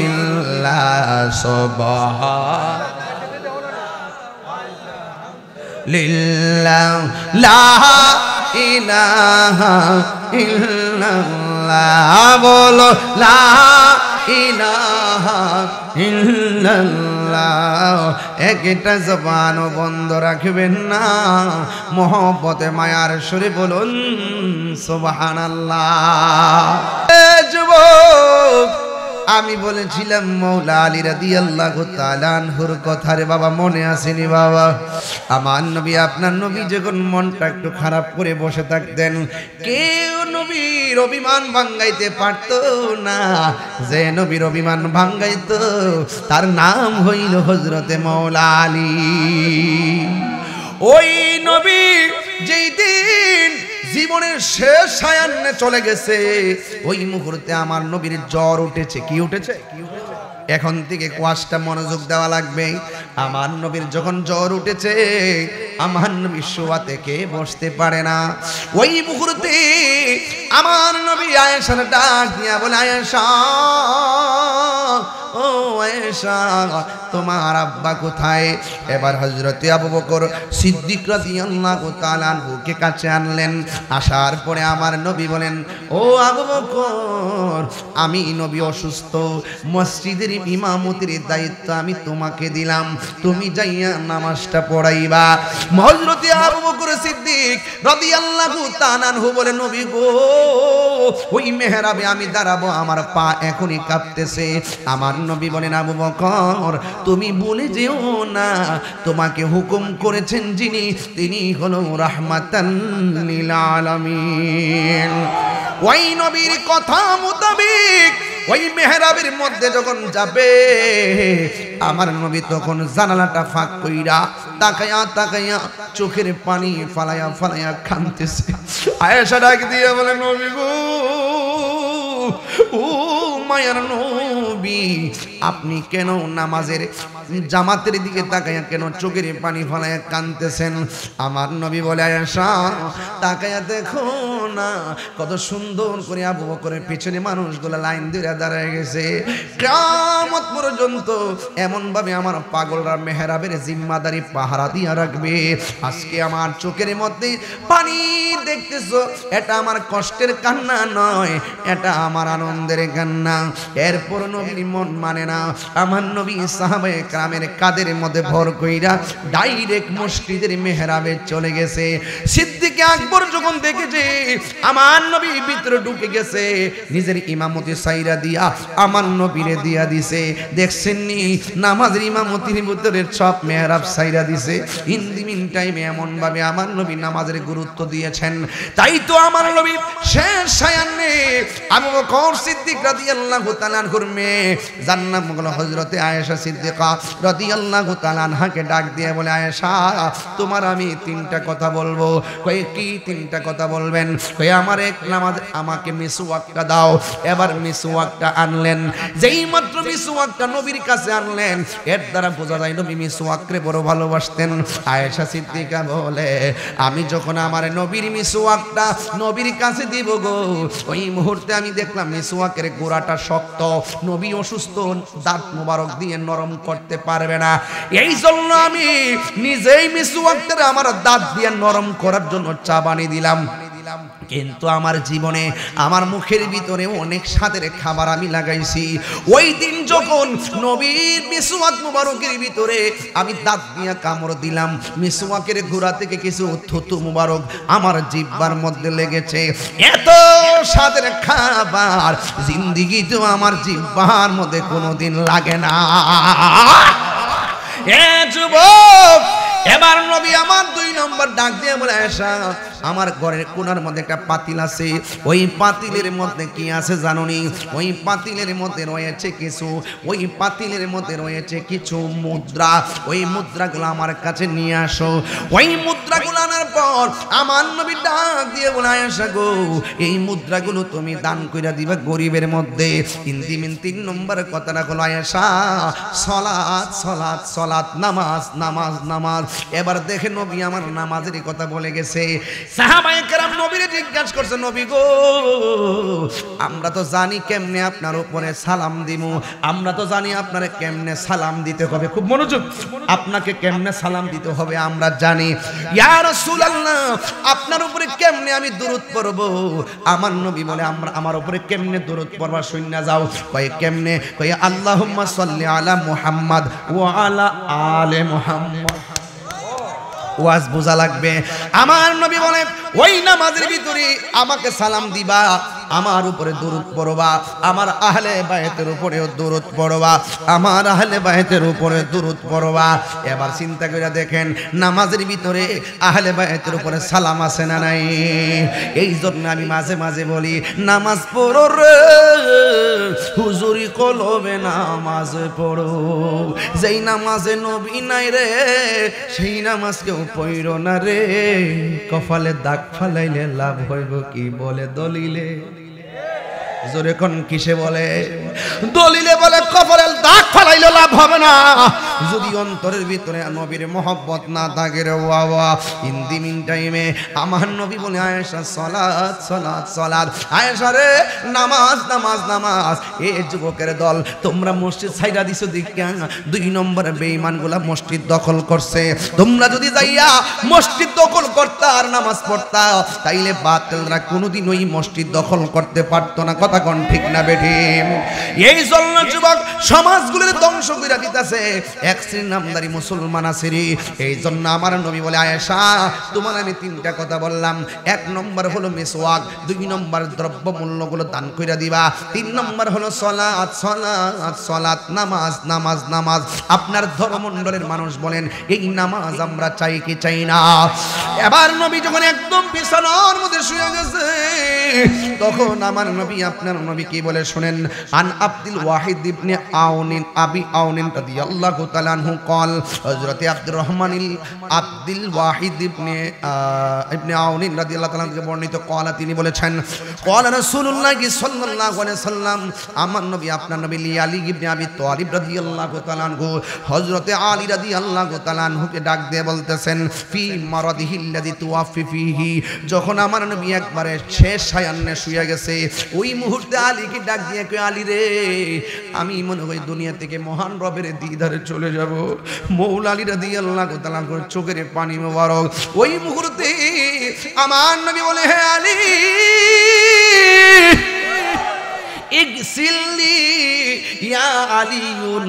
সুবহানাল্লাহ লা ইলাহা ইল্লাল্লাহ বলো লা ইলাহা ইল্লাল্লাহ একটা জবান বন্ধ রাখবেন না মহব্বতে মায়ার সুরে বলুন সুবহানাল্লাহ যুবক আমি বলেছিলাম মৌলা আলী রাদিয়াল্লাহু তাআলা আনহুর কথা রে বাবা মনে আসেনি বাবা আমার নবী আপনার নবী যখন মনটা একটু খারাপ করে বসে থাকতেন কেউ নবীর অভিমান ভাঙাইতে পারত না যে নবীর অভিমান ভাঙাইতো তার নাম হইল হযরতে মৌলা আলী ওই নবী যেই দিন জীবনের শেষ সায়ান্নে চলে গেছে ওই মুহূর্তে আমার নবীর জ্বর উঠেছে কি উঠেছে এখন থেকে কোয়াশটা মনোযোগ দেওয়া লাগবে আমার নবীর যখন জ্বর উঠেছে আমার নবী শোয়া থেকে বসতে পারে না ওই মুহূর্তে আমার নবী আয়েশার ডাক দিয়া বলে আয়েশা ও আয়েশা তোমার আব্বা কোথায় এবার হযরতে আবু বকর সিদ্দিক রাদিয়াল্লাহু তাআলা আনহুকে কাছে আনলেন আসার পরে আমার নবী বলেন ও আবু বকর আমি নবী অসুস্থ মসজিদের ইমামতির দায়িত্ব আমি তোমাকে দিলাম তুমি যাইয়া নামাজটা পড়াইবা হযরতে আবু বকর সিদ্দিক রাদিয়াল্লাহু তাআলা আনহু বলে নবী গো ওই মেহরাবে আমি দাঁড়াবো আমার পা এখনই কাঁপতেছে আমার নবী বলেন আবু বকর তুমি ভুলে যেও না তোমাকে হুকুম করেছেন যিনি তিনি হলো রাহমাতান লিল আলামিন ওই নবীর কথা মোতাবেক ওই মেহরাবের মধ্যে যখন যাবে আমার নবী তখন জানালাটা ফাঁক কইরা তাকায়া তাকায়া চোখের পানি ফালায়া ফালায়া কাঁদতেছে আয়েশা ডাক দিয়ে বলে নবী গো ও মায়ার নবী আপনি কেন নামাজের জামাতের দিকে তাকায়া কেন চোখের পানি ফালায়া কাঁদতেছেন আমার নবী বলে আয়েশা তাকায়া দেখো না কত সুন্দর করে আবু বকরের পিছনে মানুষগুলো লাইন ধরে দাঁড়ায় গেছে কিয়ামত পর্যন্ত এমন ভাবে আমার পাগলরা মেহরাবের জিম্মাদারি পাহারা দিয়া রাখবে আজকে আমার চোখের মধ্যে পানি দেখতেছো এটা আমার কষ্টের কান্না নয় এটা আমার আনন্দের কান্না এরপর নবীর মন মানে না, আমার নবী সাহাবায়ে কেরামের কাদের মধ্যে ভর কইরা ডাইরেক্ট মসজিদের মেহরাবে চলে গেছে। সিদ্দিক আকবর যখন দেখেছে আমার নবী ভিতরে ঢুকে গেছে, নিজের ইমামতি সাইরা দিয়া আমার নবীরে দিয়া দিছে। দেখছেন নি নামাজের ইমামতির ভিতরে সব মেহরাব সাইরা দিছে। ইন দি মিন টাইমে এমন ভাবে আমার নবী নামাজের গুরুত্ব দিয়েছেন। তাই তো আমার নবী শেষ সায়ান্নে আবু বকর সিদ্দিক রাদিয়াল্লাহু তাআলা আনহুর মেয়ে যার নাম হলো হযরতে আয়েশা সিদ্দিকা রাদিয়াল্লাহু তাআলা আনহাকে ডাক দিয়ে বলে, আয়েশা তোমার আমি তিনটা কথা বলবো। কই কি তিনটা কথা বলবেন? কই আমার এক নামাজ আমাকে মিসওয়াকটা দাও। এবার মিসওয়াকটা আনলেন। যেই মাত্র মিসওয়াকটা নবীর কাছে আনলেন, এর দ্বারা বোঝা যায় নবী মিসওয়াককে বড় ভালোবাসতেন। আয়েশা সিদ্দিকা বলে, আমি যখন আমার নবীর মিসওয়াকটা নবীর কাছে দিব গো, ওই মুহূর্তে আমি দেখলাম মিসওয়াকের গোড়াটা শক্ত, নবী অসুস্থ, দাঁত মোবারক দিয়ে নরম করতে পারবে না। এই জন্য আমি নিজেই মিসওয়াকটা আমার দাঁত দিয়ে নরম করার জন্য চাবানি দিলাম। কিন্তু আমার জীবনে আমার মুখের ভিতরে অনেক স্বাদের খাবার আমি লাগাইছি। ওই দিন যখন নবীর মিসওয়াক মুবারকের ভিতরে আমি দাঁত দিয়ে কামড় দিলাম, মিসওয়াকের গোড়া থেকে কিছু থুতু মুবারক আমার জিহ্বার মধ্যে লেগেছে। এত স্বাদের খাবার জিন্দেগিতেও আমার জিহ্বার মধ্যে কোনোদিন লাগে না। এ যুবক, এবার নবী আমার 2 নম্বর ডাক দিয়ে বলে, আয়েশা আমার ঘরের কোণার মধ্যে একটা পাতিল আছে। ওই পাতিলের মধ্যে কি আছে জানোনি? ওই পাতিলের মধ্যে রয়েছে কিছু, ওই পাতিলের মধ্যে রয়েছে কিছু মুদ্রা। ওই মুদ্রাগুলো আমার কাছে নিয়ে আসো। ওই মুদ্রাগুলো আনার পর আমার নবী ডাক দিয়ে বলে, আয়েশা গো এই মুদ্রাগুলো তুমি দান কইরা দিবা গরিবের মধ্যে। কিন্তু 3 নম্বর কথাটা হলো, আয়েশা সালাত সালাত সালাত, নামাজ নামাজ নামাজ। এবার দেখে নবী আমার নামাজের কথা বলে গেছে। সাহাবায়ে কেরাম নবীরে জিজ্ঞাসা করছে, নবী গো আমরা তো জানি কেমনে আপনার উপরে সালাম দিমু, আমরা তো জানি আপনারে কেমনে সালাম দিতে হবে। খুব মনোযোগ, আপনাকে কেমনে সালাম দিতে হবে আমরা জানি। ইয়া রাসূলুল্লাহ আপনার উপরে কেমনে আমি দরুদ পড়ব? আমার নবী বলে, আমার উপরে কেমনে দরুদ পড়বা শুননা যাও। কয় কেমনে? কয় আল্লাহুম্মা সাল্লি আলা মুহাম্মাদ ওয়া আলা আলে মুহাম্মাদ। ওয়াজ বোঝা লাগবে। আমার নবী বলে, ওই নামাজের ভিতরে আমাকে সালাম দিবা, আমার উপরে দরুদ পড়বা, আমার আহলে বাইতের উপরেও দরুদ পড়বা, আমার আহলে বাইতের উপরে দরুদ পড়বা। এবার চিন্তা করে দেখেন নামাজের ভিতরে আহলে বাইতের উপরে সালাম আছে না নাই? এই জন্য আমি মাঝে মাঝে বলি, নামাজ পড়ো রে হুজুরি কলবে নামাজ পড়ো। যেই নামাজে নবী নাই রে, সেই নামাজ কেউ পড়ো না রে। কপালে দাগ ফালাইলে লাভ হইব কি? বলে দলিলে। জোরে কোন কিসে বলে? দলিলে বলে কপালে দাগ ফালাইলে লাভ হবে না যদি অন্তরের ভিতরে নবীর মহব্বত না থাকে রে বাবা। ইন দি মিন টাইমে আমার নবী বলে, আয়েশা সালাত সালাত সালাত। আয়েশা রে নামাজ নামাজ নামাজ। এ যুবকের দল, তোমরা মসজিদ ছাইরা দিছো দেখা 2 নম্বরে বেঈমানগুলা মসজিদ দখল করছে। তোমরা যদি যাইয়া মসজিদ দখল করতা আর নামাজ পড়তা, তাইলে বাতিলরা কোনোদিন ওই মসজিদ দখল করতে পারতো না। কথা কোন ঠিক না বেঠি? এই জন্য যুবক সমাজগুলোর ধ্বংস কইরা দিতেছে এক শ্রেণীর নামদারি মুসলমান আছে রে। এই জন্য আমার নবী বলে, আয়েশা তোমার আমি 3টা কথা বললাম। 1 নম্বর হলো মিসওয়াক, 2 নম্বর দ্রব্যমূল্যগুলো দান কইরা দিবা, 3 নম্বর হলো সালাত সালাত সালাত, নামাজ নামাজ নামাজ। আপনার ধর্মমণ্ডলের মানুষ বলেন, এই নামাজ আমরা চাই কি চাই না? এবার নবী যখন একদম বিছানার মধ্যে শুয়ে গেছে, তখন আমার নবী আপনার নবী কি বলে শুনেন। আন আব্দুল ওয়াহিদ ইবনে আউনিন আবি আউনিন রাদিয়াল্লাহু তাআলা আনহু قال হযরত আব্দুর রহমান আব্দুল ওয়াহিদ ইবনে আউনিন রাদিয়াল্লাহু তাআলা থেকে বর্ণিত قال তিনি বলেছেন, قال রাসূলুল্লাহ সাল্লাল্লাহু আলাইহি সাল্লাম, আমার নবী আপনার নবী আলী ইবনে আবি তালিব রাদিয়াল্লাহু তাআলা আনহু হযরত আলী রাদিয়াল্লাহু তাআলা আনহুকে ডাক দিয়ে বলতেছেন, ফি মারাদিহিল্লাযী তুওয়াফি ফিহি, যখন আমার নবী একবারে শেষ সায়ান্নে শুয়ে গেছে, ওই মুহূর্তে আলীকে ডাক দিয়ে কই, আলী রে আমি মনে হয় দুনিয়া থেকে মহান রবের দিদারে চলে যাব। মৌলা আলী রাদিয়াল্লাহু তাআলা চোখের পানি মোবারক। ওই মুহূর্তে আমার নবী বলে, হে আলী ইগসিলনি ইয়া আলিউন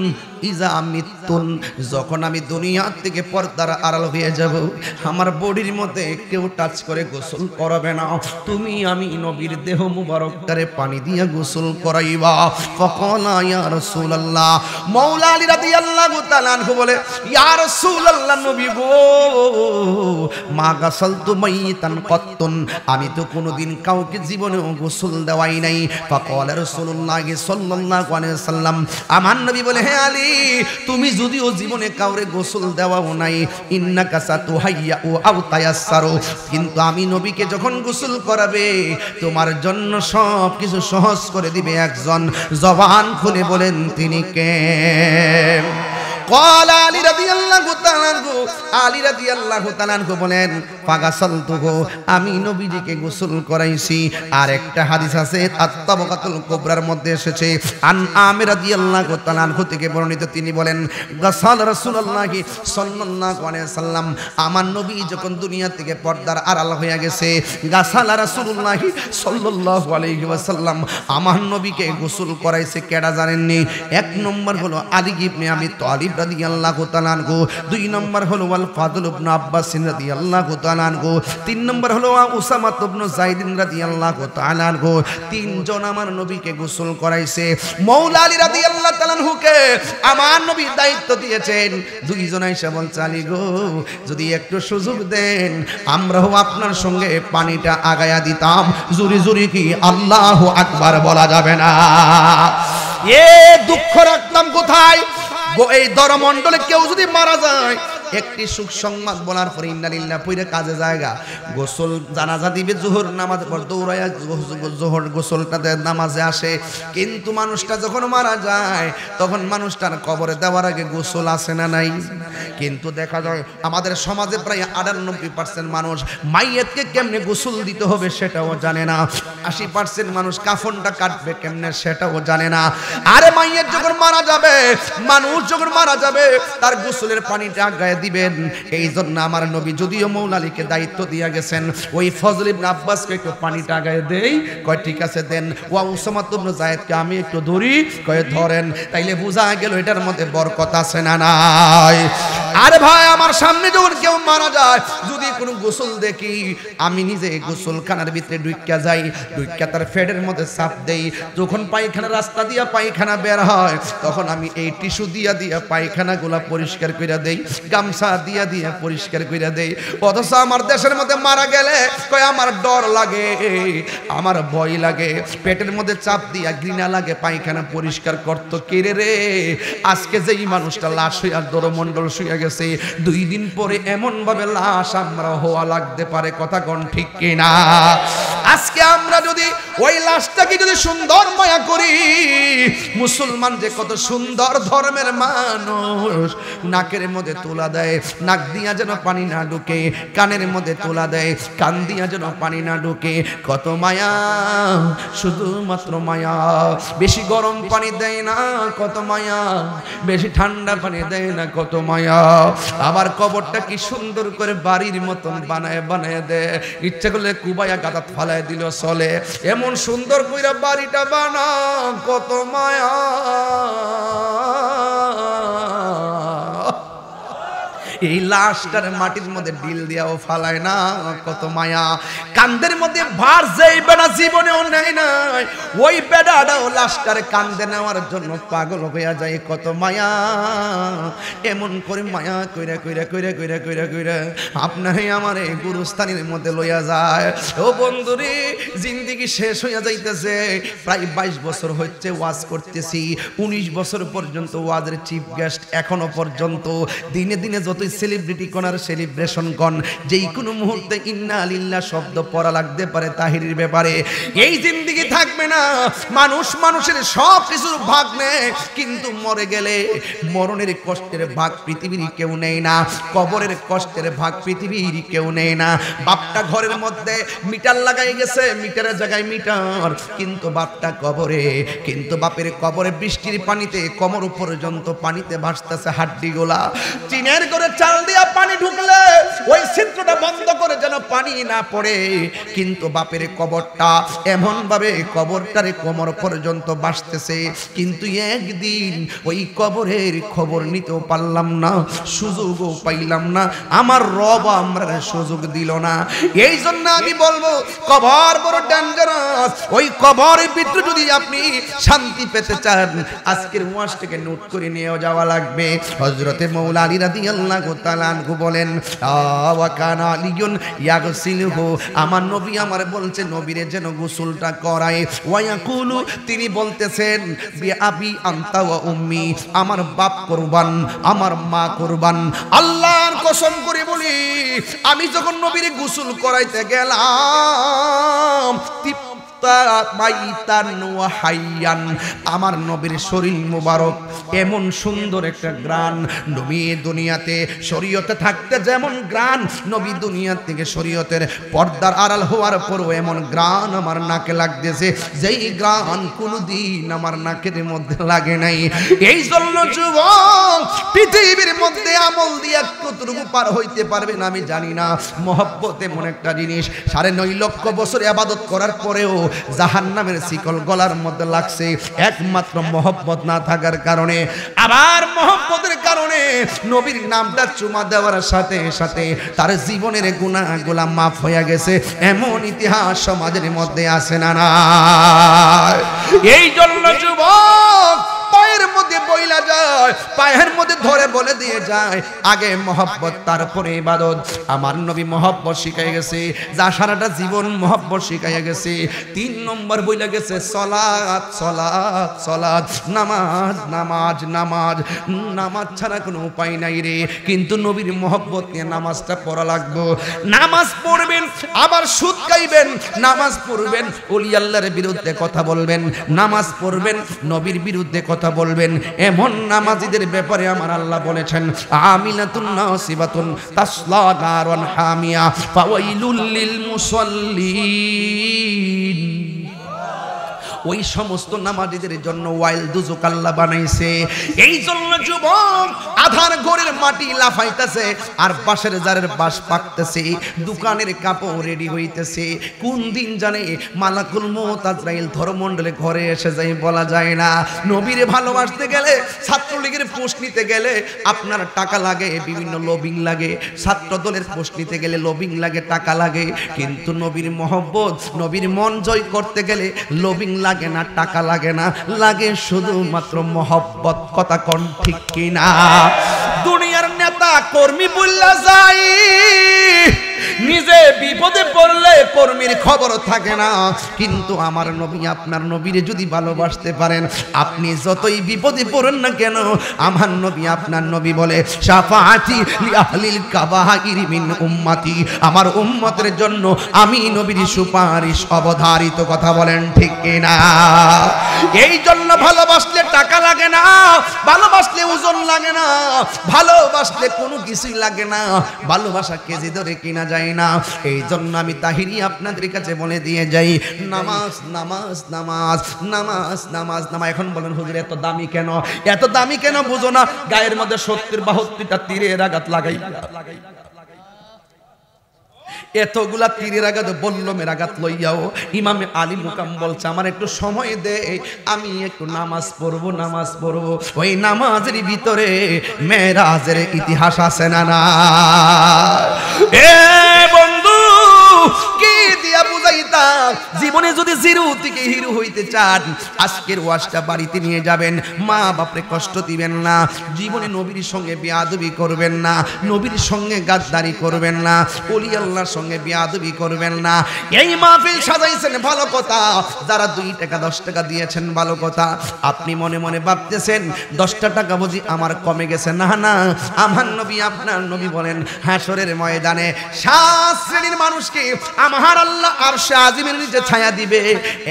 ইজা মিতুন, যখন আমি দুনিয়া থেকে পর্দার আড়াল হয়ে যাব, আমার বডির মধ্যে কেউ টাচ করে গোসল করাবে না, তুমি আমি নবীর দেহ মুবারকটারে পানি দিয়ে গোসল করাইবা। ফাকালা ইয়া রাসূলুল্লাহ, মাওলা আলী রাদিয়াল্লাহু তাআলা আনহু বলে, ইয়া রাসূলুল্লাহ, নবী গো, মা গাসালতু মাইতান কত্তুন, আমি তো কোনোদিন কাউকে জীবনে গোসল দেওয়াই নাই। ফাকালা রাসূলুল্লাহ সাল্লাল্লাহু আলাইহি ওয়াসাল্লাম, আমার নবী বলে, হে আলী, তুমি যদিও জীবনে কাউরে গোসল দেওয়াও নাই, ইন্নাকা সাতুহাইয়া ও আও তায়াসসারু, কিন্তু আমি নবীকে যখন গোসল করাবে তোমার জন্য সব কিছু সহজ করে দিবে একজন। জবান খুলে বলেন তিনি কে? قال علي رضي الله تعالى عنه, আলী রাদিয়াল্লাহু তাআলা আনহু বলেন, ফাগাসালতুহু, আমি নবীজিকে গোসল করাইছি। আর একটা হাদিস আছে আত-তাবাকাতুল কুবরার মধ্যে এসেছে, আন আমির রাদিয়াল্লাহু তাআলা আনহু থেকে বর্ণিত, তিনি বলেন, গাসাল রাসূলুল্লাহ সাল্লাল্লাহু আলাইহি ওয়াসাল্লাম, আমার নবী যখন দুনিয়া থেকে পর্দার আড়াল হয়ে গেছে, গাসাল রাসূলুল্লাহ সাল্লাল্লাহু আলাইহি ওয়াসাল্লাম আমার নবীকে গোসল করাইছে। কেডা জানেননি? এক নম্বর হলো আলী ইবনে আবি তালিব রাদিয়াল্লাহু তাআলা আনহু, দুই নম্বর হলো আল ফাদল ইবনে আব্বাস রাদিয়াল্লাহু তাআলা আনহু, তিন নম্বর হলো উসামা ইবনে যায়েদ রাদিয়াল্লাহু তাআলা আনহু। তিনজন আমার নবীকে গোসল করাইছে। মাওলা আলী রাদিয়াল্লাহু তাআলা আনহুকে আমার নবী দায়িত্ব দিয়েছেন। দুইজন আয়েশা বলছে, আলী গো, যদি একটু সুযোগ দেন আমরাও আপনার সঙ্গে পানিটা আগায়া দিতাম। জুরি জুরি কি আল্লাহু আকবার বলা যাবে না? এ দুঃখ রাখতাম কোথায়? এই দরমণ্ডলে কেউ যদি মারা যায়, একটি সুখ সংবাদ বলার পরে ইন্না লিল্লাহ পইরা কাজে জায়গা, গোসল জানাজা দিবে, জোহর নামাজ পর দৌড়ায়া জোহর গোসলটাতে নামাজে আসে। কিন্তু মানুষটা যখন মারা যায় তখন মানুষটার কবরে দেওয়ার আগে গোসল আসে না নাই? কিন্তু দেখা যায় আমাদের সমাজে প্রায় 98% মানুষ মাইয়াতকে কেমনে গোসল দিতে হবে সেটাও জানে না। 80% মানুষ কাফনটা কাটবে কেমনে সেটাও জানে না। আরে মাইয়াত যখন মারা যাবে, মানুষ যখন মারা যাবে, তার গোসলের পানিটা গায়ে দিবেন। এই জন্য আমার নবী যদিও মৌলা আলীকে দায়িত্ব দিয়ে গেছেন, ওই ফজল ইবনে আব্বাসকে একটু পানিটা গায়ে দেই, কয় ঠিক আছে দেন। ওয়া উসামা ইবনে যায়েদকে আমি একটু ধরি, কয় ধরেন। তাইলে বোঝা গেল এটার মধ্যে বরকত আছে না নাই? আরে ভাই, আমার সামনে যখন কেউ মারা যায়, যদি কোনো গোসল দেখি, আমি নিজে গোসলখানার ভিতরে ঢুইক্কা যাই, ঢুইক্কা তার ফেডের মধ্যে চাপ দেই। যখন পায়খানা রাস্তা দিয়া পায়খানা বের হয়, তখন আমি এই টিস্যু দিয়া দিয়া পায়খানাগুলা পরিষ্কার করে দেই, গামছা দিয়া দিয়া পরিষ্কার করে দেই। অথচ আমার দেশের মধ্যে মারা গেলে কয় আমার ডর লাগে, আমার ভয় লাগে, পেটের মধ্যে চাপ দিয়া ঘৃণা লাগে, পায়খানা পরিষ্কার করতো কে রে? আজকে যেই মানুষটা লাশ হইয়া দরমণ্ডল শুয়ে গেছে, 2 দিন পরে এমন ভাবে লাশ আমরা হওয়া লাগতে পারে। কথা কোন ঠিক কিনা? আজকে আমরা যদি ওই লাশটাকে যদি সুন্দর মায়া করি, মুসলমান যে কত সুন্দর ধর্মের মানুষ, নাকের মধ্যে তোলা দেয়, নাক দিয়া যেন পানি না ঢুকে, কানের মধ্যে তোলা দেয়, কান দিয়া যেন পানি না ঢুকে। কত মায়া, শুধুমাত্র মায়া। বেশি গরম পানি দেয় না, কত মায়া। বেশি ঠান্ডা পানি দেয় না, কত মায়া। আবার কবরটা কি সুন্দর করে বাড়ির মতন বানায় বানায় দেয়, ইচ্ছা করলে কুবায়া গাদাত ফালায় দিল চলে, এমন সুন্দর কইরা বাড়িটা বানা, কত মায়া। এই লাশটার মাটির মধ্যে ডিল দিয়াও ফালায় না, কত মায়া। কান্দের মধ্যে ভার যেই বেড়া জীবনেও নেয় নাই, ওই বেড়াটাও লাশটার কান্দে নেওয়ার জন্য পাগল হইয়া যায়, কত মায়া। এমন করে মায়া কইরা কইরা কইরা কইরা কইরা কইরা আপনারে আমার এই গুরুস্থানের মধ্যে লইয়া যায়। ও বন্ধুরে, জিন্দেগি শেষ হইয়া যাইতেছে। প্রায় 22 বছর হচ্ছে ওয়াজ করতেছি, 19 বছর পর্যন্ত ওয়াজের চিফ গেস্ট। এখনো পর্যন্ত দিনে দিনে যত সেলিব্রিটি কোনার সেলিব্রেশন কোন, যেই কোনো মুহূর্তে ইন্না লিল্লাহ শব্দ পড়া লাগতে পারে তাহিরির ব্যাপারে। এই জিন্দেগি থাকবে না। মানুষ মানুষের সব কিছুর ভাগ নেয়, কিন্তু মরে গেলে মরণের কষ্টের ভাগ পৃথিবীর কেউ নেয় না, কবরের কষ্টের ভাগ পৃথিবীর কেউ নেয় না। বাপটা ঘরের মধ্যে মিটার লাগাই গেছে, মিটারের জায়গায় মিটার, কিন্তু বাপটা কবরে, কিন্তু বাপের কবরে বৃষ্টির পানিতে কোমর পর্যন্ত পানিতে ভাসতেছে হাড্ডিগুলা। টিনের করে চাল দিয়া পানি ঢুকলে ওই ছিদ্রটা বন্ধ করে যেন পানি না পড়ে। কিন্তু বাপের কবরটা এমন ভাবে কবরটারে কোমর পর্যন্ত বাসতেছে, কিন্তু একদিন ওই কবরের খবর নিতেও পারলাম না, সুযোগও পাইলাম না, আমার রব আমরা সুযোগ দিল না। এই জন্য আমি বলবো কবর বড় ডেঞ্জারাস। ওই কবরের ভিতরে যদি আপনি শান্তি পেতে চান, আজকের ওয়াজটাকে নোট করে নিয়ে যাওয়া লাগবে। হযরতে মাওলা আলী রাদিয়াল্লাহু তাআলা আনহু বলেন, ওয়া কানা আলিয়ুন ইয়াগসিলহু, আমার নবী আমার বলছে নবীরে যেন গোসলটা করায়। ওয়া ইয়াকুলু, তিনি বলতেছেন বি আবি আনতা ওয়া উম্মি, আমার বাপ কুরবান, আমার মা কুরবান। আল্লাহর কসম করে বলি, আমি যখন নবীরে গোসল করাইতে গেলাম, আমার নবীর শরীর মুবারক এমন সুন্দর একটা গ্রান, নবী দুনিয়াতে শরীয়তে থাকতে যেমন গ্রান, নবী দুনিয়া থেকে শরীয়তের পর্দার আড়াল হওয়ার পরও এমন গ্রান আমার নাকে লাগতেছে, যেই গ্রান কোনদিন আমার নাকের মধ্যে লাগে নাই। এই জন্য যুবক, পৃথিবীর মধ্যে আমল দিয়ে কতটুকু পার হইতে পারবেন আমি জানি না। মহব্বত এমন একটা জিনিস, 9.5 লক্ষ বছর ইবাদত করার পরেও জাহান্নামের শিকল গলার মধ্যে লাগছে একমাত্র মহব্বত না থাকার কারণে। আবার মহব্বতের কারণে নবীর নামটা চুমা দেওয়ার সাথে সাথে তার জীবনের গুনাহগুলো মাফ হয়ে গেছে, এমন ইতিহাস সমাজের মধ্যে আছে না না? এই জন্য যুবক, পায়ের মধ্যে বইলা যায়, পায়ের মধ্যে ধরে বলে দিয়ে যায়, আগে মহব্বত তারপরে ইবাদত। আমার নবী মহব্বত শিখাই গেছে, যা সারাটা জীবন মহব্বত শিখাইয়া গেছে। 3 নম্বর বইলা গেছে সালাত সালাত সালাত, নামাজ নামাজ নামাজ। নামাজ ছাড়া কোনো উপায় নাই রে, কিন্তু নবীর মহব্বত নিয়ে নামাজটা পড়া লাগবে। নামাজ পড়বেন আবার সুদ খাইবেন, নামাজ পড়বেন ওলি আল্লাহর বিরুদ্ধে কথা বলবেন, নামাজ পড়বেন নবীর বিরুদ্ধে কথা বলবেন। এমন নামাজীদের ব্যাপারে আমার আল্লাহ বলেছেন, আমিনাতুন নাসিবাতুন তাসলা নারান হামিয়া ফাওয়াইলুল লিল মুসাল্লিন। ওই সমস্ত নামাজীদের জন্য ওয়াইল দুজক আল্লাহ বানাইছে। এই জন্য যুবক, আধার ঘরের মাটি লাফাইতেছে আর বাঁশের জারের বাঁশ পাকতেছে, দোকানের কাপড় রেডি হইতেছে। কোন দিন জানে মালাকুল মউত আজরাইল ধর্মমণ্ডলে ঘরে এসে যায় বলা যায় না। নবীরে ভালোবাসতে গেলে, ছাত্রলীগের পোস্ট নিতে গেলে আপনার টাকা লাগে, বিভিন্ন লবিং লাগে। ছাত্র দলের পোস্ট নিতে গেলে লবিং লাগে, টাকা লাগে। কিন্তু নবীর মহব্বত, নবীর মন জয় করতে গেলে লবিং লাগে না, টাকা লাগে না, লাগে শুধুমাত্র মহব্বত। কথা কোন ঠিক কিনা? দুনিয়ার নেতা কর্মী বললা যায়, নিজে বিপদে পড়লে কর্মীর খবর থাকে না। কিন্তু আমার নবী, আপনার নবীরে যদি ভালোবাসতে পারেন, আপনি যতই বিপদে পড়েন না কেন, আমার নবী, আপনার নবী বলে শাফাআতি লি আহলিল কাবাইরি মিন উম্মতি, আমার উম্মতের জন্য আমি নবীর সুপারিশ অবধারিত। কথা বলেন ঠিক কিনা? এই জন্য ভালোবাসলে টাকা লাগে না, ভালোবাসলে ওজন লাগে না, ভালোবাসলে কোনো কিছুই লাগে না, ভালোবাসা কেজি ধরে কিনা যায় না। এই জন্য আমি তাহিরি আপনাদের কাছে বলে দিয়ে যাই, নামাজ নামাজ নামাজ নামাজ নামাজ নামাজ। এখন বলেন হুজুর এত দামি কেন? এত দামি কেন বুঝো না? গায়ের মধ্যে 70-72টা তীরের আঘাত লাগাই, এতগুলা তীরের আঘাত, বল্লমের আঘাত লইয়াও ইমামে আলী মুকাম বলছে, আমার একটু সময় দে, আমি একটু নামাজ পড়বো, নামাজ পড়বো। ওই নামাজের ভিতরে মেরাজের ইতিহাস আছে না না? এ বন্ধু, কি দিয়া বুঝাইতাম? জীবনে যদি জিরো থেকে হিরো হইতে চান, আজকের ওয়াজটা বাড়িতে নিয়ে যাবেন। মা বাপরে কষ্ট দিবেন না, জীবনে নবীর সঙ্গে বেয়াদবি করবেন না, নবীর সঙ্গে গাদ্দারি করবেন না, ওলি আল্লাহর সঙ্গে বেয়াদবি করবেন না। এই মাহফিল সাজাইছেন ভালো কথা, যারা 2 টাকা 10 টাকা দিয়েছেন ভালো কথা। আপনি মনে মনে ভাবতেছেন 10টা টাকা বুঝি আমার কমে গেছে। না না, আমার নবী, আপনার নবী বলেন, হাসরের ময়দানে 7 শ্রেণীর মানুষকে আমার আল্লাহ আরশে আজিমের নিচে ছায়া দিবে।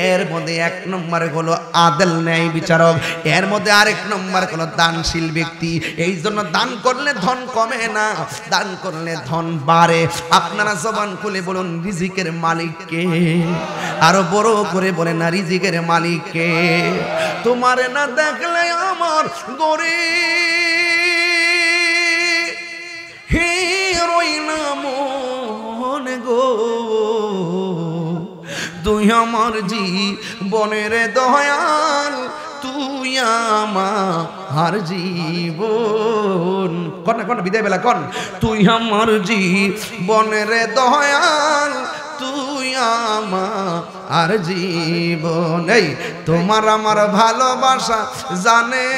এর মধ্যে 1 নম্বর হলো আদল, ন্যায় বিচারক। এর মধ্যে আরেক নম্বর হলো দানশীল ব্যক্তি। এই জন্য দান করলে ধন কমে না, দান করলে ধন বাড়ে। আপনারা জবান খুলে বলুন, রিজিকের মালিক কে? আরো বড় করে বলেন না, রিজিকের মালিক কে? তোমার না দেখলে আমার গরিব তুই আমার জীবনের দয়াল, তুই আমার জীবন। কন কন বিদায় বেলা কন, তুই আমার জীবনের দয়াল, তুই আমার জীবন। এই তোমার আমার ভালোবাসা জানে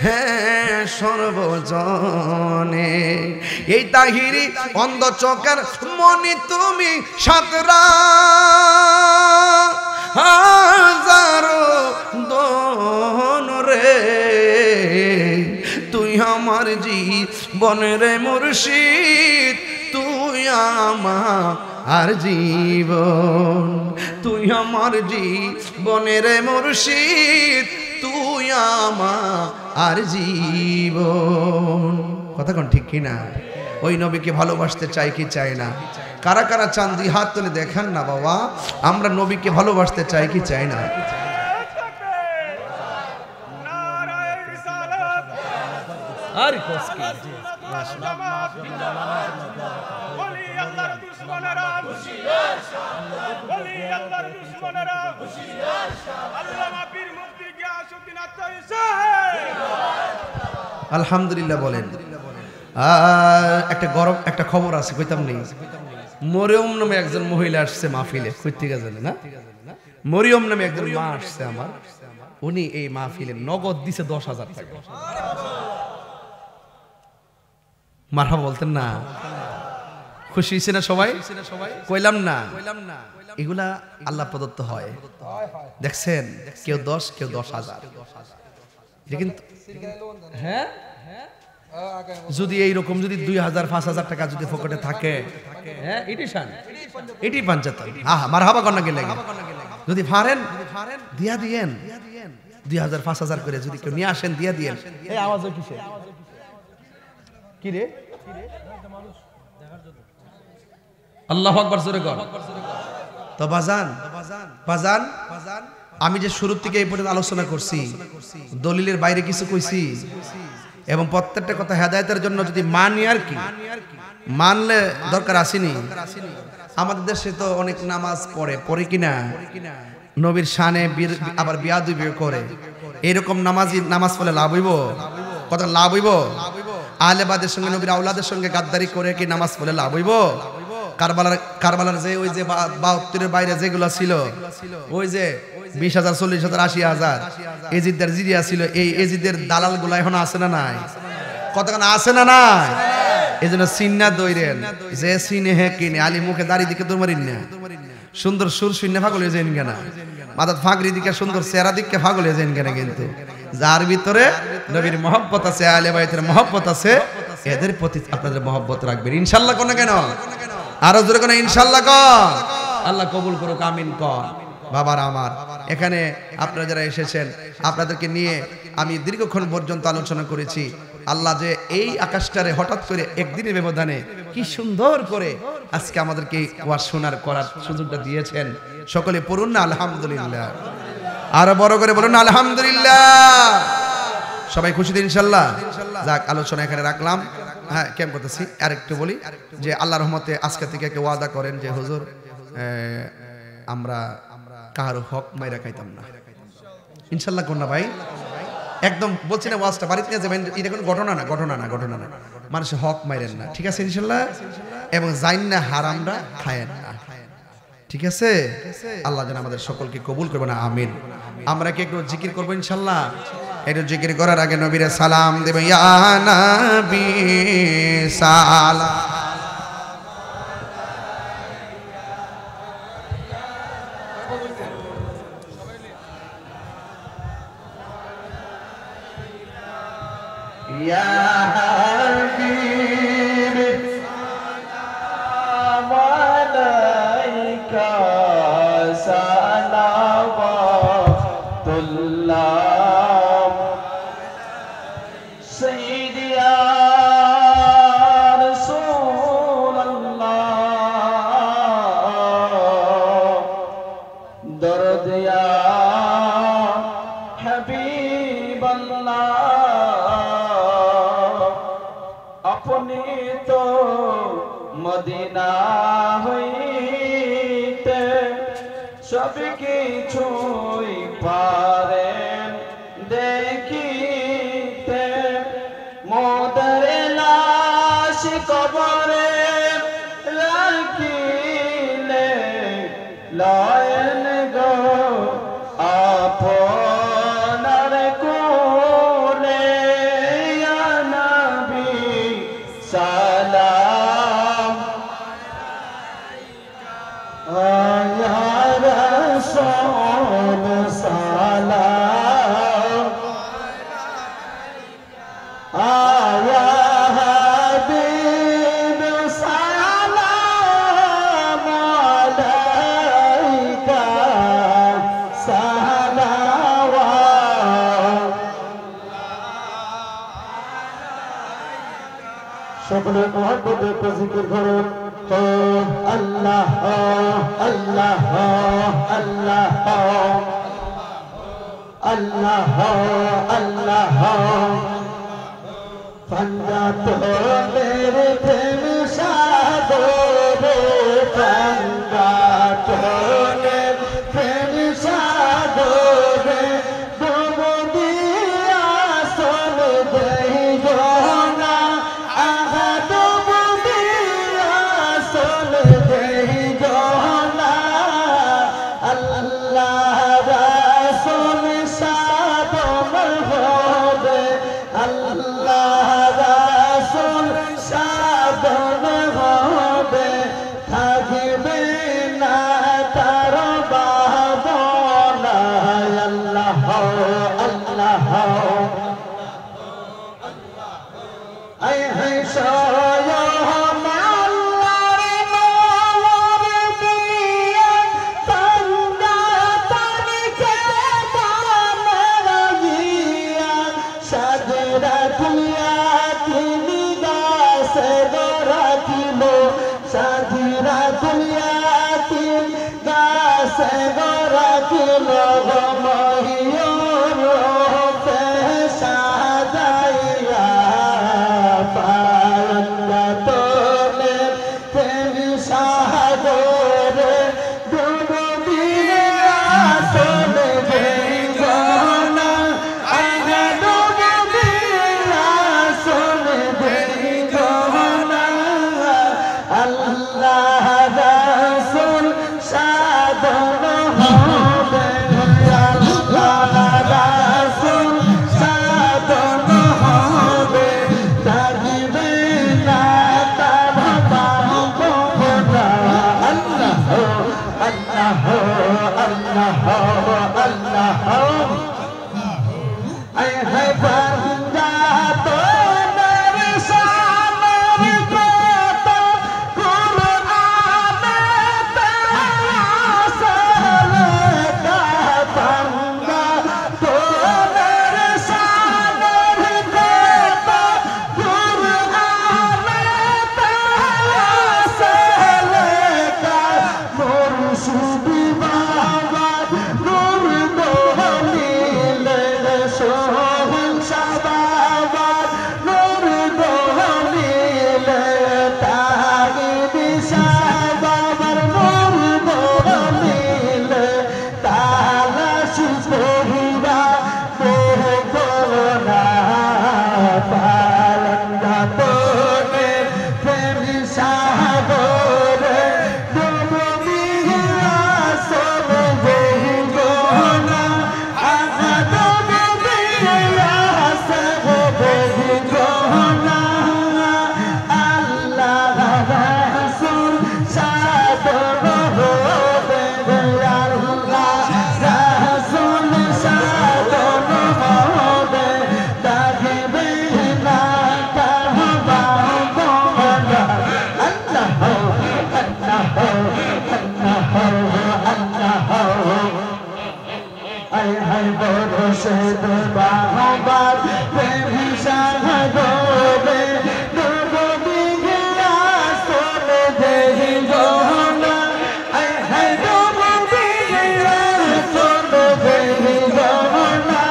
হ্যাঁ সর্বজনে। এই তাহিরি অন্ধ চোখের মনি তুমি সাতরা হাজারো দন রে, তুই আমার জীবনের মুর্শিদ, তুই আমার জীবন, তুই আমার জীবনের মুর্শিদ, তুই আমার জীবন। কথা কোন ঠিক কিনা? ওই নবীকে ভালোবাসতে চাই কি চাই না? কারা কারা চান দুই হাত তুলে দেখান না বাবা, আমরা নবীকে ভালোবাসতে চাই কি চাই না? আর আলহামদুলিল্লাহ বলেন। একটা গরম একটা খবর আছে, কইতাম নেই। মরিয়ম নামে একজন মহিলা আসছে মাহফিলে, কই থেকে জানে না? মরিয়ম নামে একজন মা আসছে আমার, উনি এই মাহফিলে নগদ দিছে 10,000 টাকা। মারহাবা বলতেন না? খুশি হয়েছে না সবাই? কইলাম না এগুলা আল্লাহ প্রদত্ত হয়। দেখছেন, কেউ 10 কেউ 10,000। এটা কিন্তু হ্যাঁ, যদি এইরকম যদি 2,000 5,000 টাকা যদি পকেটে থাকে, হ্যাঁ এটি পাঞ্চাতন। মারহাবা কন্যা গেলে যদি ফারেন দিয়া দিয়েন, 2,000 5,000 করে যদি কেউ নিয়ে আসেন দিয়া দিয়েন। এই আওয়াজ কিসে? কি রে? আল্লাহু আকবার জোরে কর। তো বাজান আমি যে শুরু থেকে এই পর্যন্ত আলোচনা করছি, দলিলের বাইরে কিছু কইছি, এবং প্রত্যেকটা কথা হেদায়েতের জন্য যদি মানি আর কি মানলে দরকার আসেনি। আমাদের দেশে তো অনেক নামাজ পড়ে কিনা, নবীর শানে আবার বিয়াদবি করে। এরকম নামাজ পড়লে লাভ হইব? কত লাভ হইব? আহলেবাদের সঙ্গে নবীর আওলাদের সঙ্গে গাদ্দারি করে কি নামাজ পড়লে লাভ হইব? কারবালার যে ওই যে 72-এর বাইরে যেগুলো ছিল, ওই যে 20,000 40,000 80,000 এজিদের জিরিয়া ছিল, এই এজিদের দালাল গুলা এখন আছে না নাই? কতক্ষণ আছে না নাই? এই জন্য সিন্না দইরেন, যে সিনে হে কিনে আলী মুখে দাড়ি দিকে তোর মারিন না, সুন্দর সুর শূন্য ফাগল হয়ে যান কেনা, মাথার ফাগরি দিকে সুন্দর চেহারা দিকে ফাগল হয়ে যান কেনা। কিন্তু যার ভিতরে নবীর মহব্বত আছে, আহলে বাইতের মহব্বত আছে, এদের প্রতি আপনাদের মহব্বত রাখবেন ইনশাআল্লাহ। কোন কেন আরো জোরে কোন ইনশাআল্লাহ কর। আল্লাহ কবুল করুক, আমিন কর। বাবারা আমার, এখানে আপনারা যারা এসেছেন, আপনাদেরকে নিয়ে আমি দীর্ঘক্ষণ পর্যন্ত আলোচনা করেছি। আল্লাহ যে এই আকাশটারে হঠাৎ করে একদিনের ব্যবধানে কি সুন্দর করে আজকে আমাদেরকে ওয়াজ শোনার করার সুযোগটা দিয়েছেন। সকলে পড়ুন না আলহামদুলিল্লাহ, আরো বড় করে বলুন আলহামদুলিল্লাহ। সবাই খুশি তো ইনশাআল্লাহ? যাক, আলোচনা এখানে রাখলাম। হ্যাঁ, কেমন করতেছি আরেকটু বলি যে আল্লাহর রহমতে আজকে থেকে কেউ ওয়াদা করেন যে হুজুর আমরা কারো হক মাইরা খাইতাম না ইনশাআল্লাহ। কোন না ভাই, একদম বলছি না ওয়াজটা বাড়িতে নিয়ে যাবেন, এটা কোনো ঘটনা না, মানুষের হক মাইরেন না, ঠিক আছে ইনশাআল্লাহ। এবং জাইন না হারামরা খায়েন না, ঠিক আছে? আল্লাহ যেন আমাদের সকলকে কবুল করবে না, আমিন। আমরা কি একটু জিকির করবো ইনশাআল্লাহ? একটু জিকির করার আগে নবীরে সালাম দেবে, ইয়া নবী সালাম। ইয়া হাবিব সালাম আলাইকা সালাওয়াতুল্লাহ সাইয়্যিদি ইয়া রাসূলুল্লাহ দরদ ইয়া হাবিবাল্লাহ अपने तो मदीना हईते সব কিছুই পারেন দেখিতে মোদের লাশ কবরে রাখিলে লয়ন গো আপনার কোলে ইয়া নবী সালাম ইয়া রাসূল সালাম ইয়া হাবিব সালাম আলাইকা সালাওয়াত সকলে মহব্বতে জিকির করুন আল্লাহ আল্লাহ আল্লাহ আল্লাহ আল্লাহ पंजाब मेरे प्रेम सागरे पंजाब मेरे प्रेम सागरे डूब दिया सोन दही जोना आहा डूब दिया सोन दही जोना अल्लाह रसूल सादम होवे अल्लाह रसूल सादम होवे থাকিবে না তার বাবনা আল্লাহ আল্লাহ আই হে সয় মাল্লার মালার দিয়া তন্দা তানিকে বানাইয়া সাজরা দুনিয়া তিনি গাছে রাখিল সাজিরা দুনিয়া তিন গাছে রাখিল মহিয়র রূপে সাজাইয়া পায়ঙ্গা তোলে প্রেম সাগরে ডুব দিয়া চলে গনা আগে ডুব দিয়া চলে গনা আল্লাহ রাসূল সাধন হবে আল্লাহ রাসূল সাধন হবে থাকিবে না তার বাবনা আল্লাহ আল্লাহ আল্লাহ আল্লাহ আয় হে বান্দা তোর সামনে কত কুরআনে তাসালে কা বান্দা তোর সামনে কত কুরআনে তাসালে কা মুর্শিদি বাবা নূর দলিলে সোহন সাবাবা নূর দলিলে তাগিদি সাবাবার নূর দলিলে তালা সুপহিরা বেহনা পালঙ্গা তোলে প্রেম সাগরে ডুব দিয়া চলে যেই গনা আহা ডুব দিয়া চলে যেই গনা আল্লাহ রাসূল সাধন হবে আল্লাহ রাসূল সাধন হবে থাকিবে না তার বাবনা আল্লাহ আল্লাহ আল্লাহ আল্লাহ আয় হায় বরসে বাহবার প্রেম সাগরে ডুব দিয়া চলে যেই গনা আয় হায় ডুব দিয়া চলে যেই গনা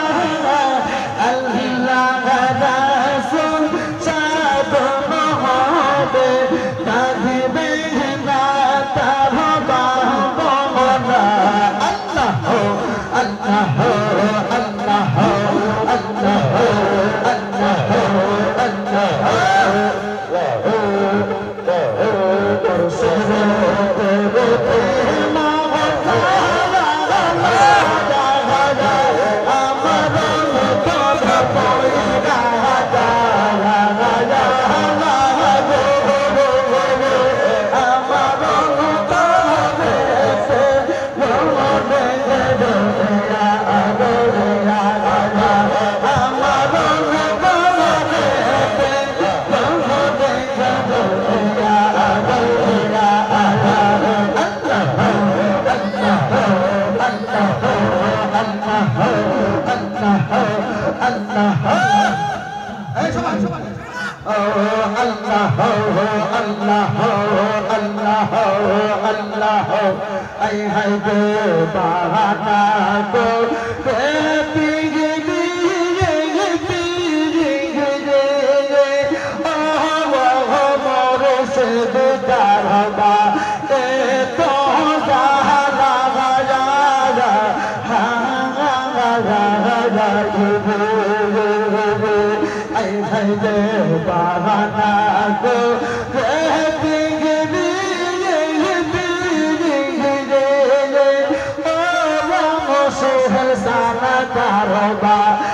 আল্লাহ রাসূল সাধন হবে থাকিবে না তার বাবনা Allah Allah Allah Allah ay hay de bahana ko Karoba